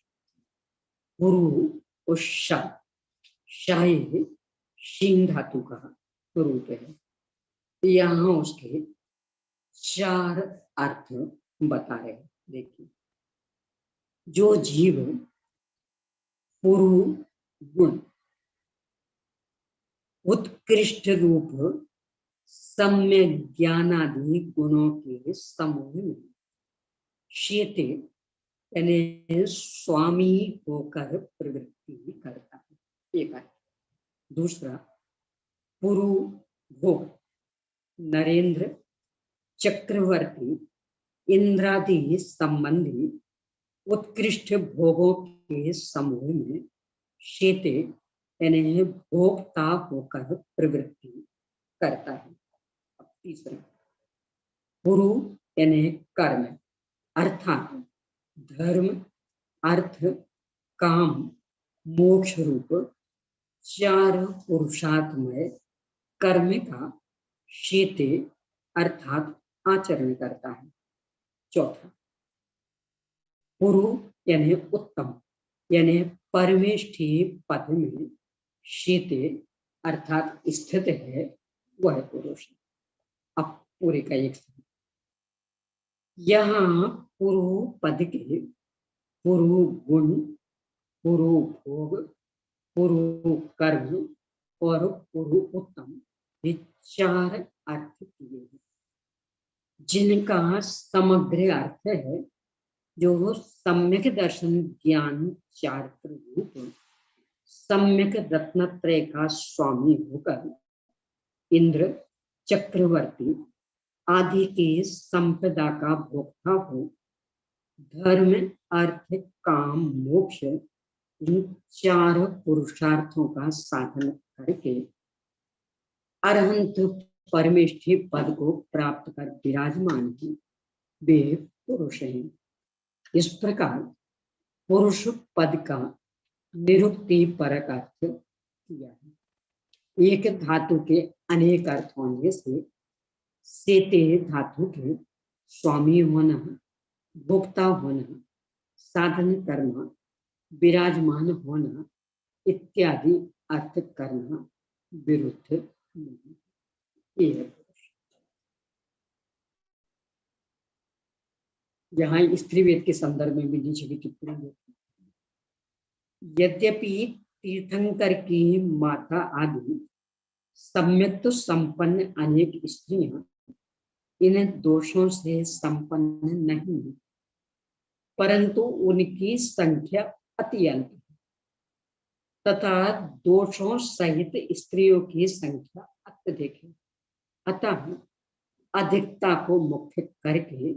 पुरु और शब्द, शाही शीन धातु का रूप है। यहाँ उसके चार अर्थ बता रहे हैं। देखिए, जो जीव पुरु गुण उत्कृष्ट रूप सम्यक ज्ञानादि गुणों के समूह में शेते यानी स्वामी होकर प्रवृत्ति करता है, एक है। दूसरा, पुरु भोग नरेंद्र चक्रवर्ती इंद्रादि संबंधी उत्कृष्ट भोगों के समूह में शेते यानी भोक्ता होकर प्रवृत्ति करता है। अब तीसरा पुरु यानी कर्म अर्थात धर्म अर्थ काम मोक्ष रूप 4 पुरुषार्थमय कर्म का शेते अर्थात आचरण करता है। चौथा पुरु यानी उत्तम यानी परमेष्ठी पद में शेते अर्थात स्थित है वह पुरुष। अब पूरे का एक यहाँ पुरु पद के पुरु गुण पुरु भोग पुरु कर्म और पुरु उत्तम ये 4 अर्थ किए हैं, जिनका समग्र अर्थ है जो सम्यक दर्शन ज्ञान चारित्र रूप सम्यक रत्नत्रय का स्वामी होकर इंद्र चक्रवर्ती आदि के संपदा का भोक्ता हो धर्म अर्थ काम मोक्ष इन 4 पुरुषार्थों का साधन करके अरहंत परमेष्ठी पद को प्राप्त कर विराजमान है वे पुरुष हैं। इस प्रकार पुरुष पद का निरुक्ति परक अर्थ किया है। एक धातु के अनेक अर्थ होने से सेते धातु के स्वामी होना भोक्ता होना साधन करना विराजमान होना इत्यादि अर्थ करना विरुद्ध नहीं। यहाँ स्त्रीवेद के संदर्भ में भी नीचे की टिप्पणी यद्यपि तीर्थंकर की माता आदि सम्यक संपन्न अनेक स्त्रियां इन दोषों से संपन्न नहीं है, परंतु उनकी संख्या अत्यंत है तथा दोषों सहित स्त्रियों की संख्या अत्यधिक है। अतः अधिकता को मुख्य करके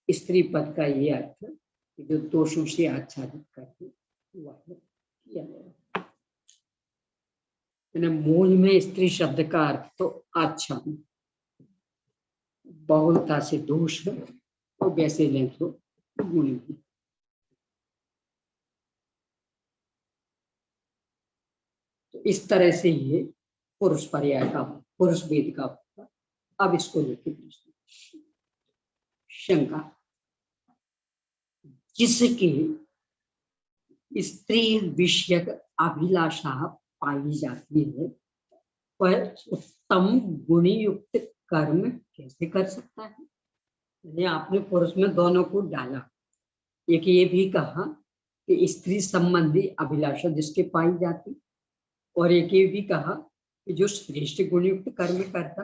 स्त्री पद का ये अर्थ जो दोषों से आच्छादित करके किया गया। मूल में स्त्री शब्द का अर्थ तो आच्छादन बहुलता से दोष है और वैसे लें तो गुण भी। तो इस तरह से ये पुरुष पर्याय का पुरुष वेद का होगा। अब इसको लेकर प्रश्न शंका जिसकी स्त्री विषयक अभिलाषा पाई जाती है पर उत्तम गुणयुक्त कर्म कैसे कर सकता है। यानी आपने पुरुष में दोनों को डाला, एक ये भी कहा कि स्त्री संबंधी अभिलाषा जिसके पाई जाती और एक ये भी कहा कि जो श्रेष्ठ गुणयुक्त कर्म करता।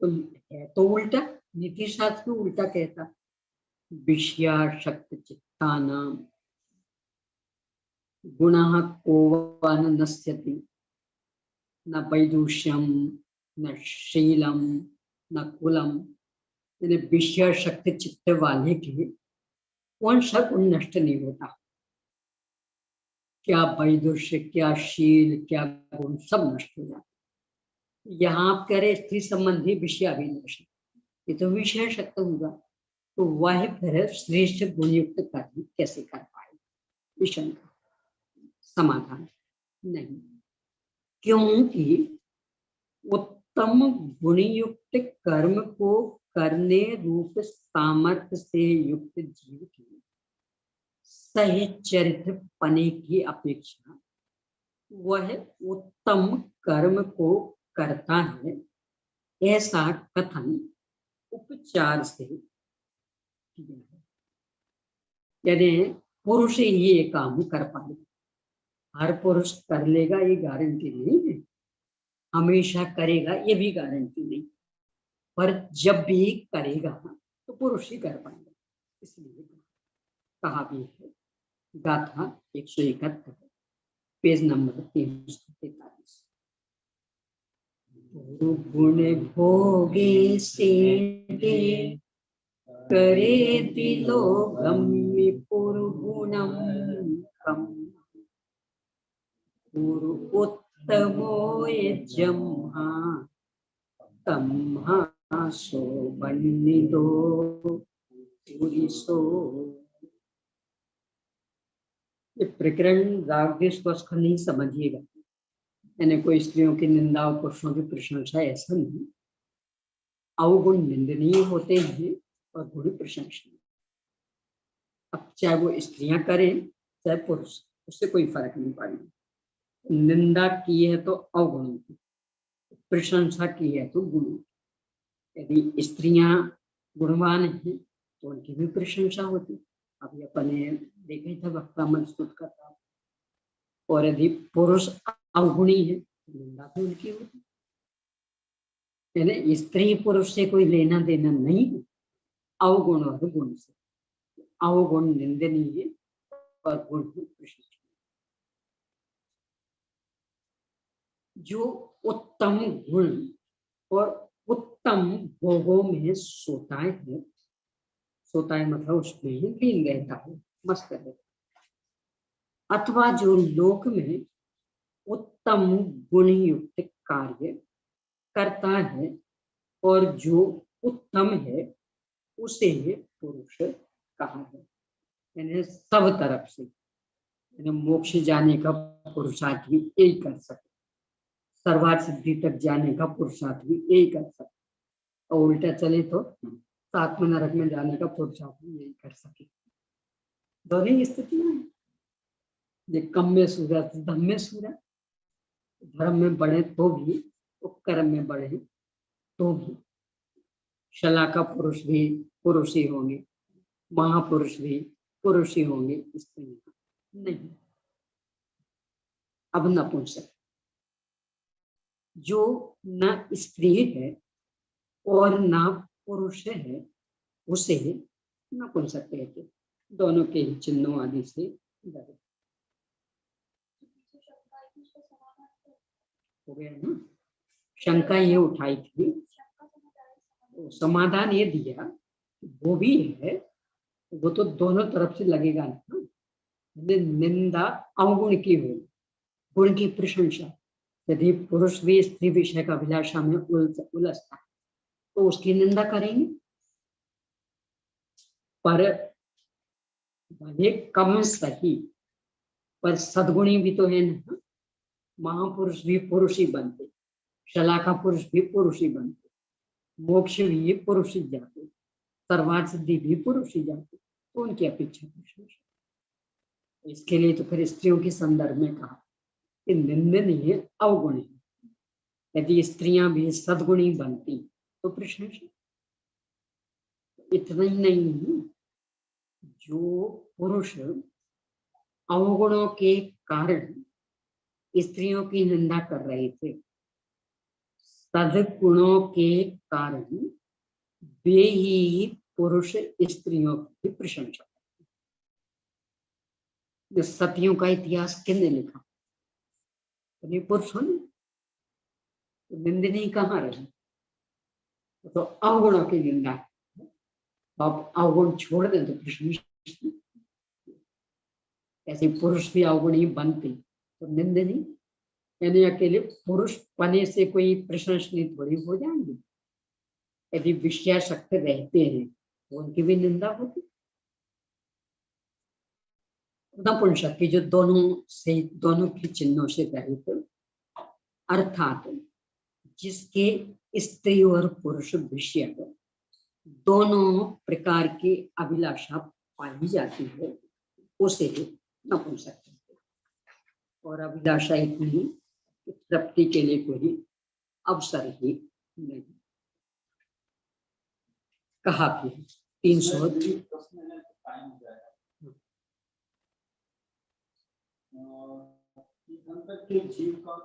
तो है तो उल्टा, नीति शास्त्र उल्टा कहता विषयाशक्त चित्तानां गुणः को न नश्यति न वैदुष्यम न शीलम न कुलम। विषयाशक्त चित्त वाले के कौन सा गुण नष्ट नहीं होता, क्या वैदुष्य क्या शील क्या गुण सब नष्ट हो जाते। यहाँ आप कह रहे स्त्री संबंधी विषय अभिलाषा, ये तो विषय शक्त होगा, तो वह फिर श्रेष्ठ गुणयुक्त कर्म कैसे कर पाएगा। विषय का समाधान नहीं, क्योंकि उत्तम गुणयुक्त कर्म को करने रूप सामर्थ्य से युक्त जीव की सही चरित्र पने की अपेक्षा वह उत्तम कर्म को करता है, ऐसा कथन उपचार से किया है। यानी पुरुष ही ये काम कर पाएगा, हर पुरुष कर लेगा ये गारंटी नहीं है, हमेशा करेगा ये भी गारंटी नहीं, पर जब भी करेगा तो पुरुष ही कर पाएगा। इसलिए कहा भी है गाथा 171 पेज नंबर 343 गुण भोगे से करेति लोभं विपुर्गुणं कम् कुरु उत्तमो यज्ञम्हा तम्हासो बन्निदो पुरिसो। ये प्रकरण राग द्वेष को नहीं समझिएगा, यानी कोई स्त्रियों की निंदा और पुरुषों की प्रशंसा, ऐसा नहीं। अवगुण निंदनीय होते हैं और गुण प्रशंसनीय। अब चाहे वो स्त्रियां करें चाहे पुरुष, उससे कोई फर्क नहीं पड़ेगा। निंदा की है तो अवगुणों की, प्रशंसा की है तो गुणों की। यदि स्त्रियां गुणवान हैं तो उनकी भी प्रशंसा होती। अभी अपने देखे थे वक्ता मंस्तुत करता। और यदि पुरुष अवगुणी है तो निंदा भी उनकी होती। यानी स्त्री पुरुष से कोई लेना देना नहीं है, अवगुण और गुण से। अवगुण निंदनीय और गुण प्रशंसनीय। जो उत्तम गुण और उत्तम भोगों में सोता है, सोता है मतलब उसमें ही लीन रहता है, मस्त रहता है। अथवा जो लोक में उत्तम गुण युक्त कार्य करता है और जो उत्तम है उसे पुरुष कहा है। यानी सब तरफ से, यानी मोक्ष जाने का पुरुषार्थ भी यही कर सके, सर्वार्थ सिद्धि तक जाने का पुरुषार्थ भी यही कर सके, और उल्टा चले तो सातवें नरक में जाने का पुरुषार्थ भी यही कर सके। दोनों स्थितियां हैं। ये कम में सूरा धम में सूरा, धर्म में बढ़े तो भी, कर्म में बढ़े तो भी। शला का पुरुष भी पुरुष ही होंगे, महापुरुष भी पुरुष ही होंगे, स्त्री नहीं। अब नपुंसक जो न स्त्री है और न पुरुष है उसे नपुंसक कहते। दोनों के ही चिन्हों आदि से डरे। हो गया ना? शंका ये उठाई थी, समाधान ये दिया, वो भी है, वो तो दोनों तरफ से लगेगा ना। निंदा अवगुण की हो, गुण की प्रशंसा। यदि पुरुष भी स्त्री विषय का अभिलाषा में उलझता है तो उसकी निंदा करेंगे, पर भले कम सही, पर सद्गुणी भी तो है ना। महापुरुष भी पुरुष ही बनते, शलाका पुरुष भी पुरुष ही बनते, मोक्ष भी पुरुष ही जाते, सर्वार्थ सिद्धि भी पुरुष ही जाते, तो उनकी अपेक्षा प्रशंसा। इसके लिए तो फिर स्त्रियों के संदर्भ में कहा कि निंदनीय अवगुण है। यदि स्त्रियां भी सद्गुणी बनती तो प्रशंसा। इतना ही नहीं, जो पुरुष अवगुणों के कारण स्त्रियों की निंदा कर रहे थे, सद्गुणों के कारण वे ही पुरुष स्त्रियों की प्रशंसा करते। सतियों का इतिहास किसने लिखा? पुरुषों ने। निंदनीय कहाँ रहे? तो अवगुणों की निंदा। आप अवगुण छोड़ दें तो प्रशंसा। ऐसे पुरुष भी अवगुणी बनते तो निंदनीय, यानी अकेले पुरुष पने से कोई प्रशंसनीय थोड़ी हो जाएंगे। यदि विषयासक्त रहते हैं तो उनकी भी निंदा होती। नपुंसक की जो दोनों के चिन्हों से रहित, अर्थात जिसके स्त्री और पुरुष विषय दोनों प्रकार की अभिलाषा पाई जाती है उसे नपुंसक कहते हैं। और अभिलाषा इतनी तृप्ति के लिए कोई अवसर ही नहीं। कहा कि 300 के जीव का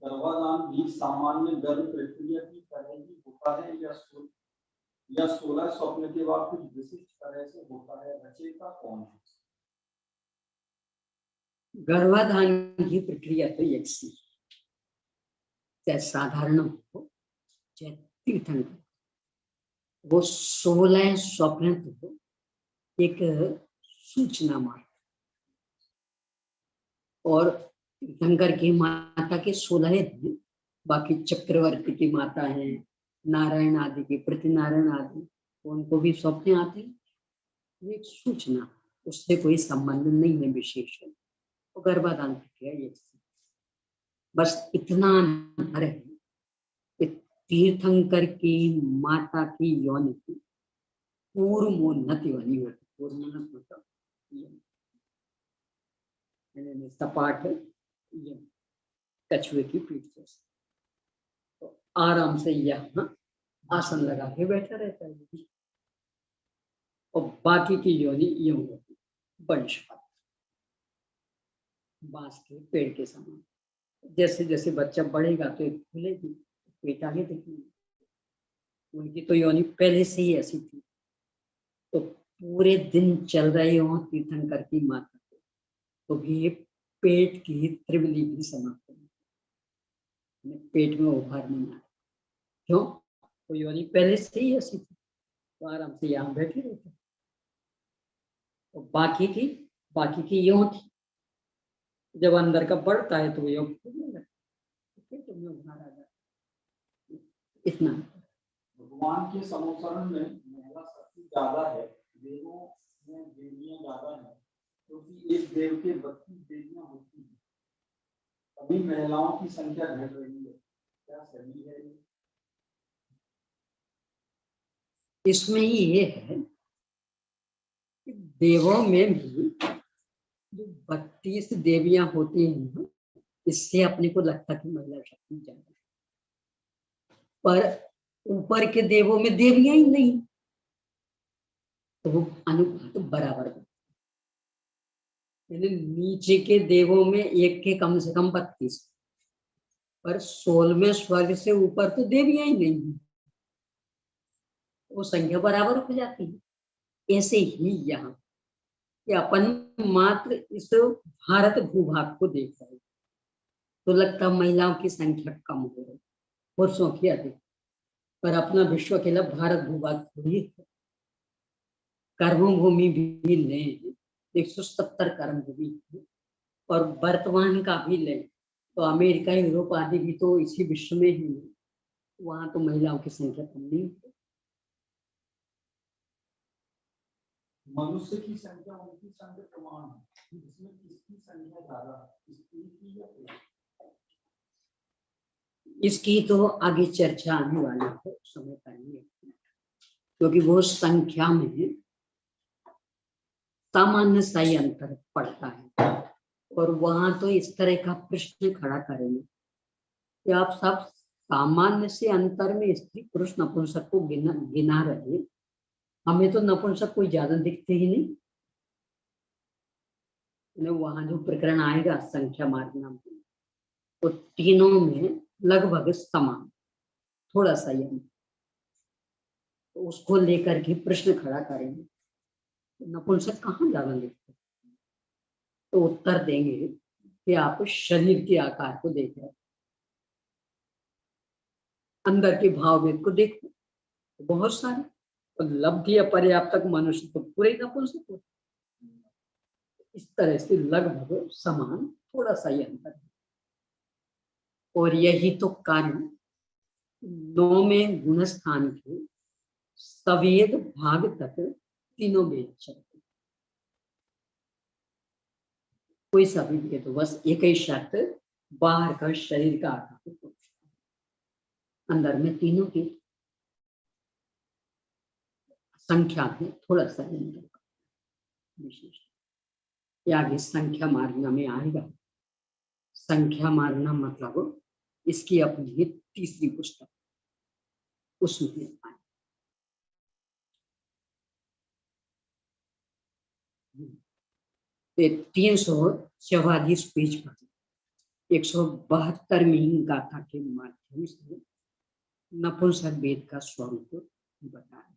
गर्भाधान भी सामान्य गर्भ प्रक्रिया की तरह ही होता है या 16 स्वप्न के बाद कुछ विशिष्ट तरह से होता है? रचयिता कौन है? गर्भाधान की प्रक्रिया तो एक सी, चाहे साधारण हो चाहे तीर्थंकर। वो 16 स्वप्न तो एक सूचना मात्र, और तीर्थंकर की माता के 16 दिन, बाकी चक्रवर्ती की माता है, नारायण आदि की, प्रतिनारायण आदि, उनको भी स्वप्न आते हैं। ये एक सूचना, उससे कोई संबंध नहीं है विशेष, तो गर्भाधान प्रक्रिया ये बस इतना अंतर है कि तीर्थंकर की माता की योनि की पूर्वोन्नति वाली होती, पूर्वोन्नत मतलब सपाट ये कछुए की पीठ जैसे, तो आराम से यहाँ आसन लगा के बैठा रहता है, और बाकी की योनि यूं होती, वंशपात, बांस के पेड़ के समान। जैसे जैसे बच्चा बढ़ेगा तो एक खुलेगी, पेट आगे दिखेगी। उनकी तो योनि पहले से ही ऐसी थी, तो पूरे दिन चल रहे हो तीर्थंकर की माता को, तो भी ये पेट की त्रिवली भी समाप्त नहीं, पेट में उभार नहीं आया। क्यों? तो योनि पहले से ही ऐसी थी, तो आराम से यहाँ बैठे रहते। तो बाकी की यूं थी, जब अंदर का बढ़ता है तो वो यूं खुलने लगता है, पेट में उभार आ जाता है। इतना भगवान के समुसरण में महिला शक्ति ज्यादा है, देवों में देवियां ज्यादा है, क्योंकि एक देव के 32 देवियां होती हैं, अभी महिलाओं की संख्या घट रही है, क्या सही है? इसमें ही ये है कि देवों में भी जो 32 देवियां होती हैं, इससे अपने को लगता कि महिला शक्ति ज्यादा, पर ऊपर के देवों में देवियां ही नहीं, तो वो अनुपात बराबर, यानी नीचे के देवों में एक के कम से कम 32, पर 16वें स्वर्ग से ऊपर तो देवियां ही नहीं, वो संख्या बराबर हो जाती है। ऐसे ही यहाँ कि अपन मात्र इस भारत भूभाग को देख रहे, तो लगता महिलाओं की संख्या कम हो रही, पुरुषों की अधिक, पर अपना विश्व अकेला भारत भूभाग थोड़ी है। कर्मभूमि भी लें 170 कर्मभूमि, और वर्तमान का भी लें तो अमेरिका, यूरोप आदि भी तो इसी विश्व में ही, वहां तो महिलाओं की संख्या कम नहीं है। मनुष्य की संख्या उनकी संख्या समान है, इसमें किसकी संख्या ज्यादा, स्त्री की या पुरुष? इसकी तो आगे चर्चा आने वाली है, समय पाएंगे, क्योंकि वो संख्या में सामान्य सही अंतर पड़ता है, और वहां तो इस तरह का प्रश्न खड़ा करेंगे कि आप सब सामान्य से अंतर में स्त्री पुरुष नपुंसक को गिना रहे, हमें तो नपुंसक कोई ज्यादा दिखते ही नहीं। वहां जो प्रकरण आएगा संख्या मार्ग नाम, तो तीनों में लगभग समान, थोड़ा सा ही, तो उसको लेकर के प्रश्न खड़ा करेंगे, नपुंसक कहाँ ज्यादा दिखते, तो उत्तर देंगे कि आप शरीर के आकार को देख रहे, अंदर के भाव वेद को देखो, तो बहुत सारे, तो लब्धि पर्याप्त मनुष्य तो पूरे नपुंसक होते, इस तरह से लगभग समान, थोड़ा सा ही अंतर है। और यही तो कारण 9वें गुण स्थान के सवेद भाग तक तीनों वेद चलते, कोई सा भी वेद, तो बस एक ही शर्त, बाहर का शरीर का आकार, अंदर में तीनों की संख्या में थोड़ा सा विशेष, आगे संख्या मारना में आएगा। संख्या मारना मतलब इसकी अपनी तीसरी पुस्तक, उसमें आए। 344 पेज पर 172वीं गाथा के माध्यम से नपुंसक वेद का स्वरूप बताया।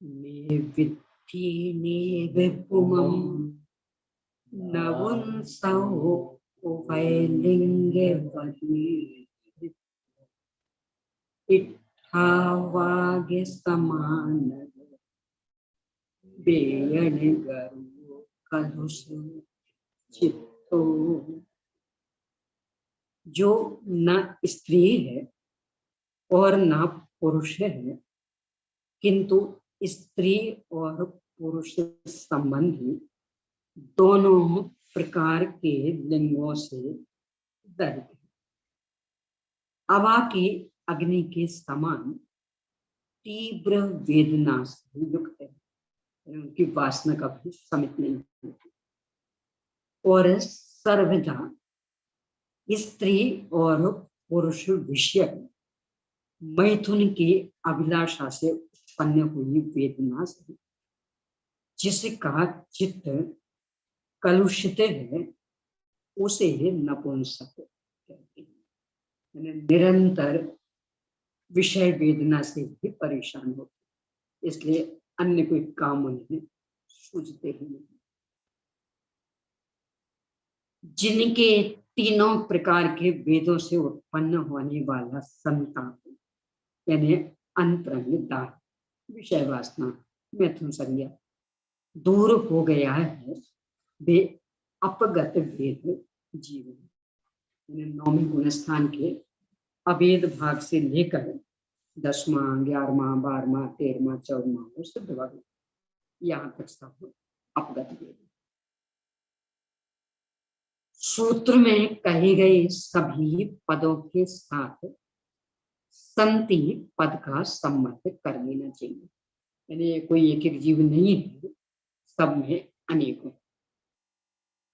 ने विद्धि ने विपुमं नवुंसौ उभयलिंगे वही वाग्य समान बेयन गरु कलुष चित्तो। जो न स्त्री है और न पुरुष है, किंतु स्त्री और पुरुष संबंधी दोनों प्रकार के लिंगों से दरित है। हवा की अग्नि के समान तीव्र वेदना से युक्त है, उनकी वासना का भी समित नहीं होती, और सर्वदा स्त्री और पुरुष विषय मैथुन की अभिलाषा से उत्पन्न हुई वेदना से जिसका चित्त कलुषित है, उसे नपुंसक कहते हैं। निरंतर विषय वेदना से भी परेशान होते, इसलिए अन्य कोई काम उन्हें सूझते ही नहीं। जिनके तीनों प्रकार के वेदों से उत्पन्न होने वाला संताप यानी अंतरंग दाह, विषय वासना, मैथुन संज्ञा दूर हो गया है, वे अपगत वेद जीवन। नौवीं गुणस्थान के अवेद भाग से लेकर 10वां, 11वां, 12वां, 13वां, 14वां और 17वां यहाँ तक सब अपगत वेद। सूत्र में कहे गए सभी पदों के साथ संति पद का सम्बन्ध कर लेना चाहिए, यानी कोई एक एक जीव नहीं है, सब में अनेकों।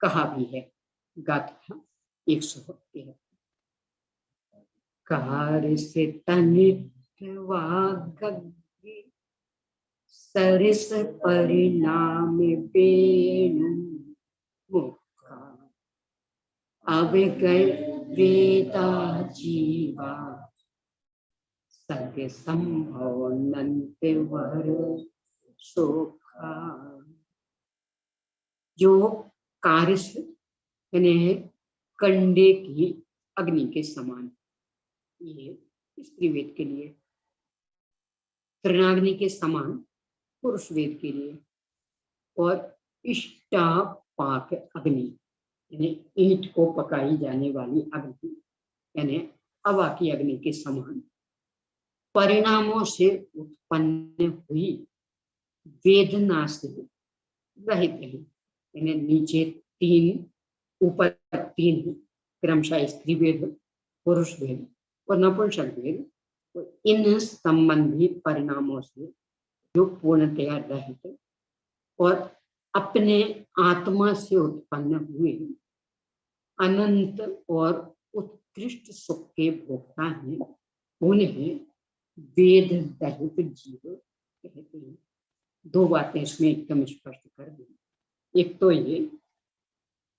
कहा भी है गाथा 113, कार से तन सरिस परिणाम बेणु मुखा, अब गए वेदा जीवा सत्य संभव नंत वर सोखा। जो कारिस यानी कंडे की अग्नि के समान, ये स्त्री वेद के लिए, तृणाग्नि के समान पुरुष वेद के लिए, और इष्टापाक अग्नि यानी ईंट को पकाई जाने वाली अग्नि यानी हवा की अग्नि के समान परिणामों से उत्पन्न हुई वेदना से रहित है। यानी नीचे 3, ऊपर 3 क्रमशः स्त्री वेद, पुरुष वेद और नपुंसक वेद, तो इन संबंधी परिणामों से जो पूर्णतया रहित और अपने आत्मा से उत्पन्न हुए अनंत और उत्कृष्ट सुख के भोक्ता हैं, उन्हें वेद रहित जीव कहते हैं। 2 बातें इसमें एकदम स्पष्ट कर दी। एक तो ये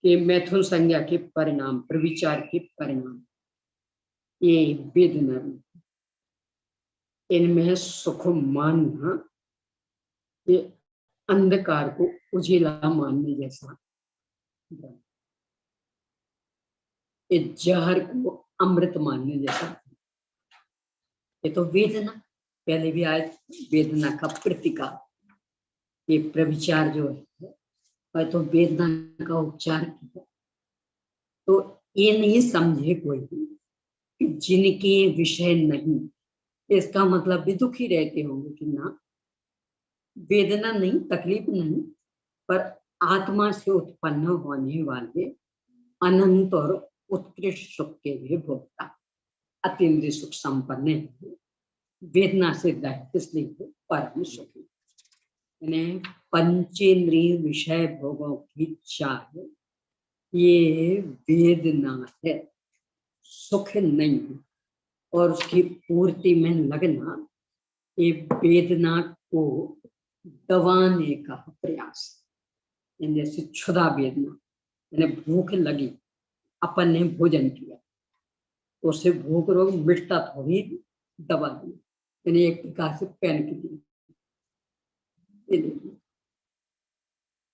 कि मैथुन संज्ञा के परिणाम, प्रविचार के परिणाम, ये वेदना, इनमें सुख मानना ये अंधकार को उजिला मानने जैसा, ये जहर को अमृत मानने जैसा। ये तो वेदना, पहले भी आए वेदना का प्रतीका, ये प्रविचार जो है वह तो वेदना का उपचार किया। तो ये नहीं समझे कोई कि जिनके विषय नहीं, इसका मतलब भी दुखी रहते होंगे कि ना, वेदना नहीं, तकलीफ नहीं, पर आत्मा से उत्पन्न होने वाले अनंत और उत्कृष्ट सुख के लिए भोक्ता, अतीन्द्रिय सुख संपन्न है, वेदना से रहित, इसलिए परम सुखी। यानी पंचेंद्रिय विषय भोगों की चाह ये वेदना है, सुख नहीं, और उसकी पूर्ति में लगना ये वेदना को दबाने का प्रयास। जैसे क्षुधा वेदना, यानी भूख लगी, अपन ने भोजन किया, उससे भूख रोग मिटता थोड़ी, दबा दिया, यानी एक प्रकार से पेन की दी।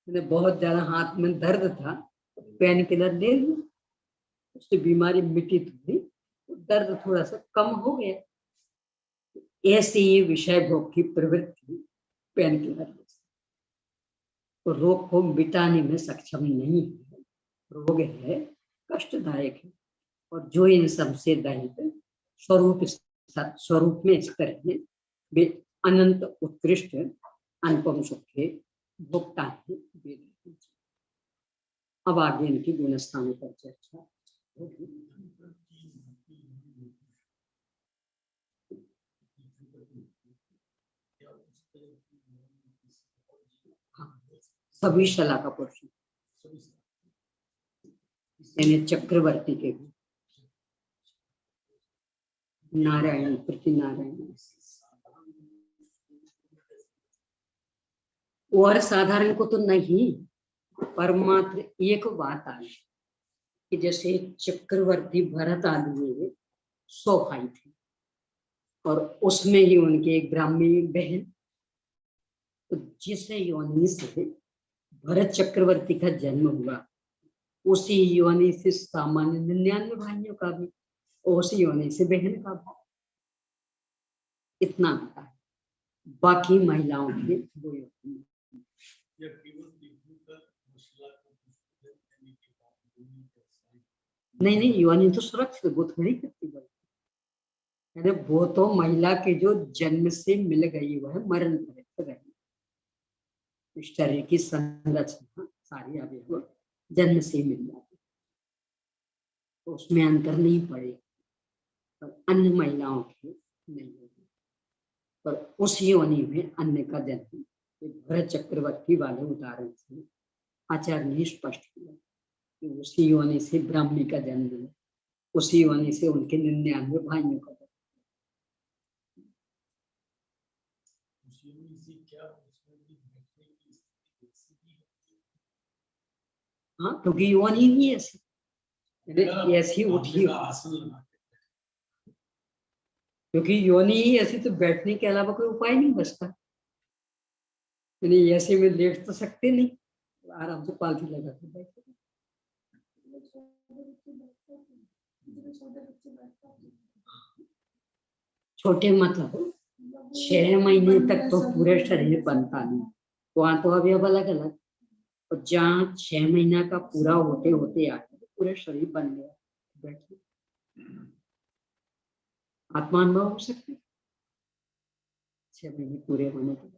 बहुत ज्यादा हाथ में दर्द था, पेन किलर ले लिया, उससे बीमारी मिटी थोड़ी, दर्द थोड़ा सा कम हो गया। ऐसे ही विषय भोग की प्रवृत्ति पेन किलर तो रोग को मिटाने में सक्षम नहीं है, रोग है, कष्टदायक है, और जो इन सबसे रहित स्वरूप में स्थिर है वे अनंत उत्कृष्ट अनुपम सुख के भोक्ता है। अब आगे इनकी गुणस्थानों पर चर्चा होगी। सभी शला का पुरुष यानी चक्रवर्ती के नारायण प्रति नारायण और साधारण को तो नहीं, पर मात्र एक बात आई कि जैसे चक्रवर्ती भरत आदि 100 भाई थे और उसमें ही उनकी एक ब्राह्मणी बहन, तो जिस योनि से भरत चक्रवर्ती का जन्म हुआ उसी योनि से सामान्य 99 भाइयों का भी, उसी योनि से बहन का भी, इतना होता है। बाकी महिलाओं के वो योनि नहीं, योनि तो सुरक्षित, वो थोड़ी करती है, वो तो महिला के जो जन्म से मिल गई वह मरण तक रही। शरीर की संरचना सारी अवयव जन्म से मिल जाती, तो उसमें अंतर नहीं पड़ेगा, पर अन्य महिलाओं के नहीं होगी। पर उस योनि में अन्य का जन्म भरत चक्रवर्ती वाले उदाहरण से आचार्य ने स्पष्ट किया कि उसी योनि से ब्राह्मणी का जन्म है, उसी योनि से उनके 99 भाइयों का जन्म। हाँ, क्योंकि योनि ही ऐसी ऐसी उठी, क्योंकि योनि ही ऐसी, तो बैठने के अलावा कोई उपाय नहीं बचता। यानी ऐसे में लेट तो सकते नहीं, आराम से पालथी लगा के बैठे। छोटे मतलब 6 महीने तक तो पूरे शरीर बनता नहीं, वहां तो अभी अलग अलग, और जहाँ 6 महीना का पूरा होते होते आते पूरे शरीर बन गया, बैठे आत्मानुभव हो सकते 6 महीने पूरे होने के बाद।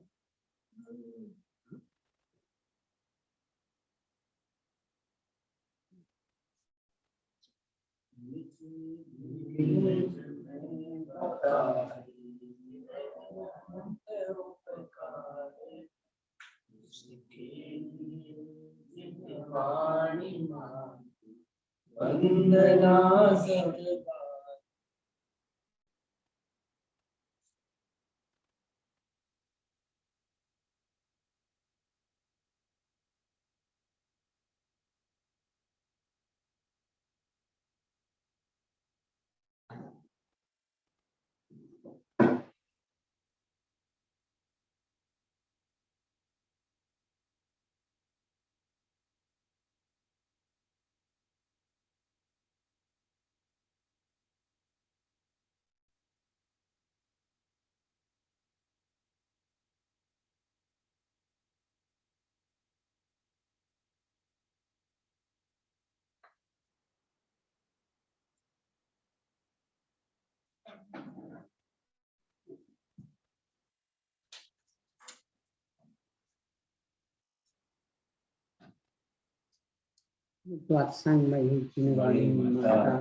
द्वादशांगमयी जिनवाणी माता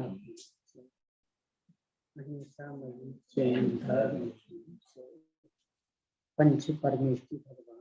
अहिंसामयी जैन धर्म पंच परमेश्वरी भगवान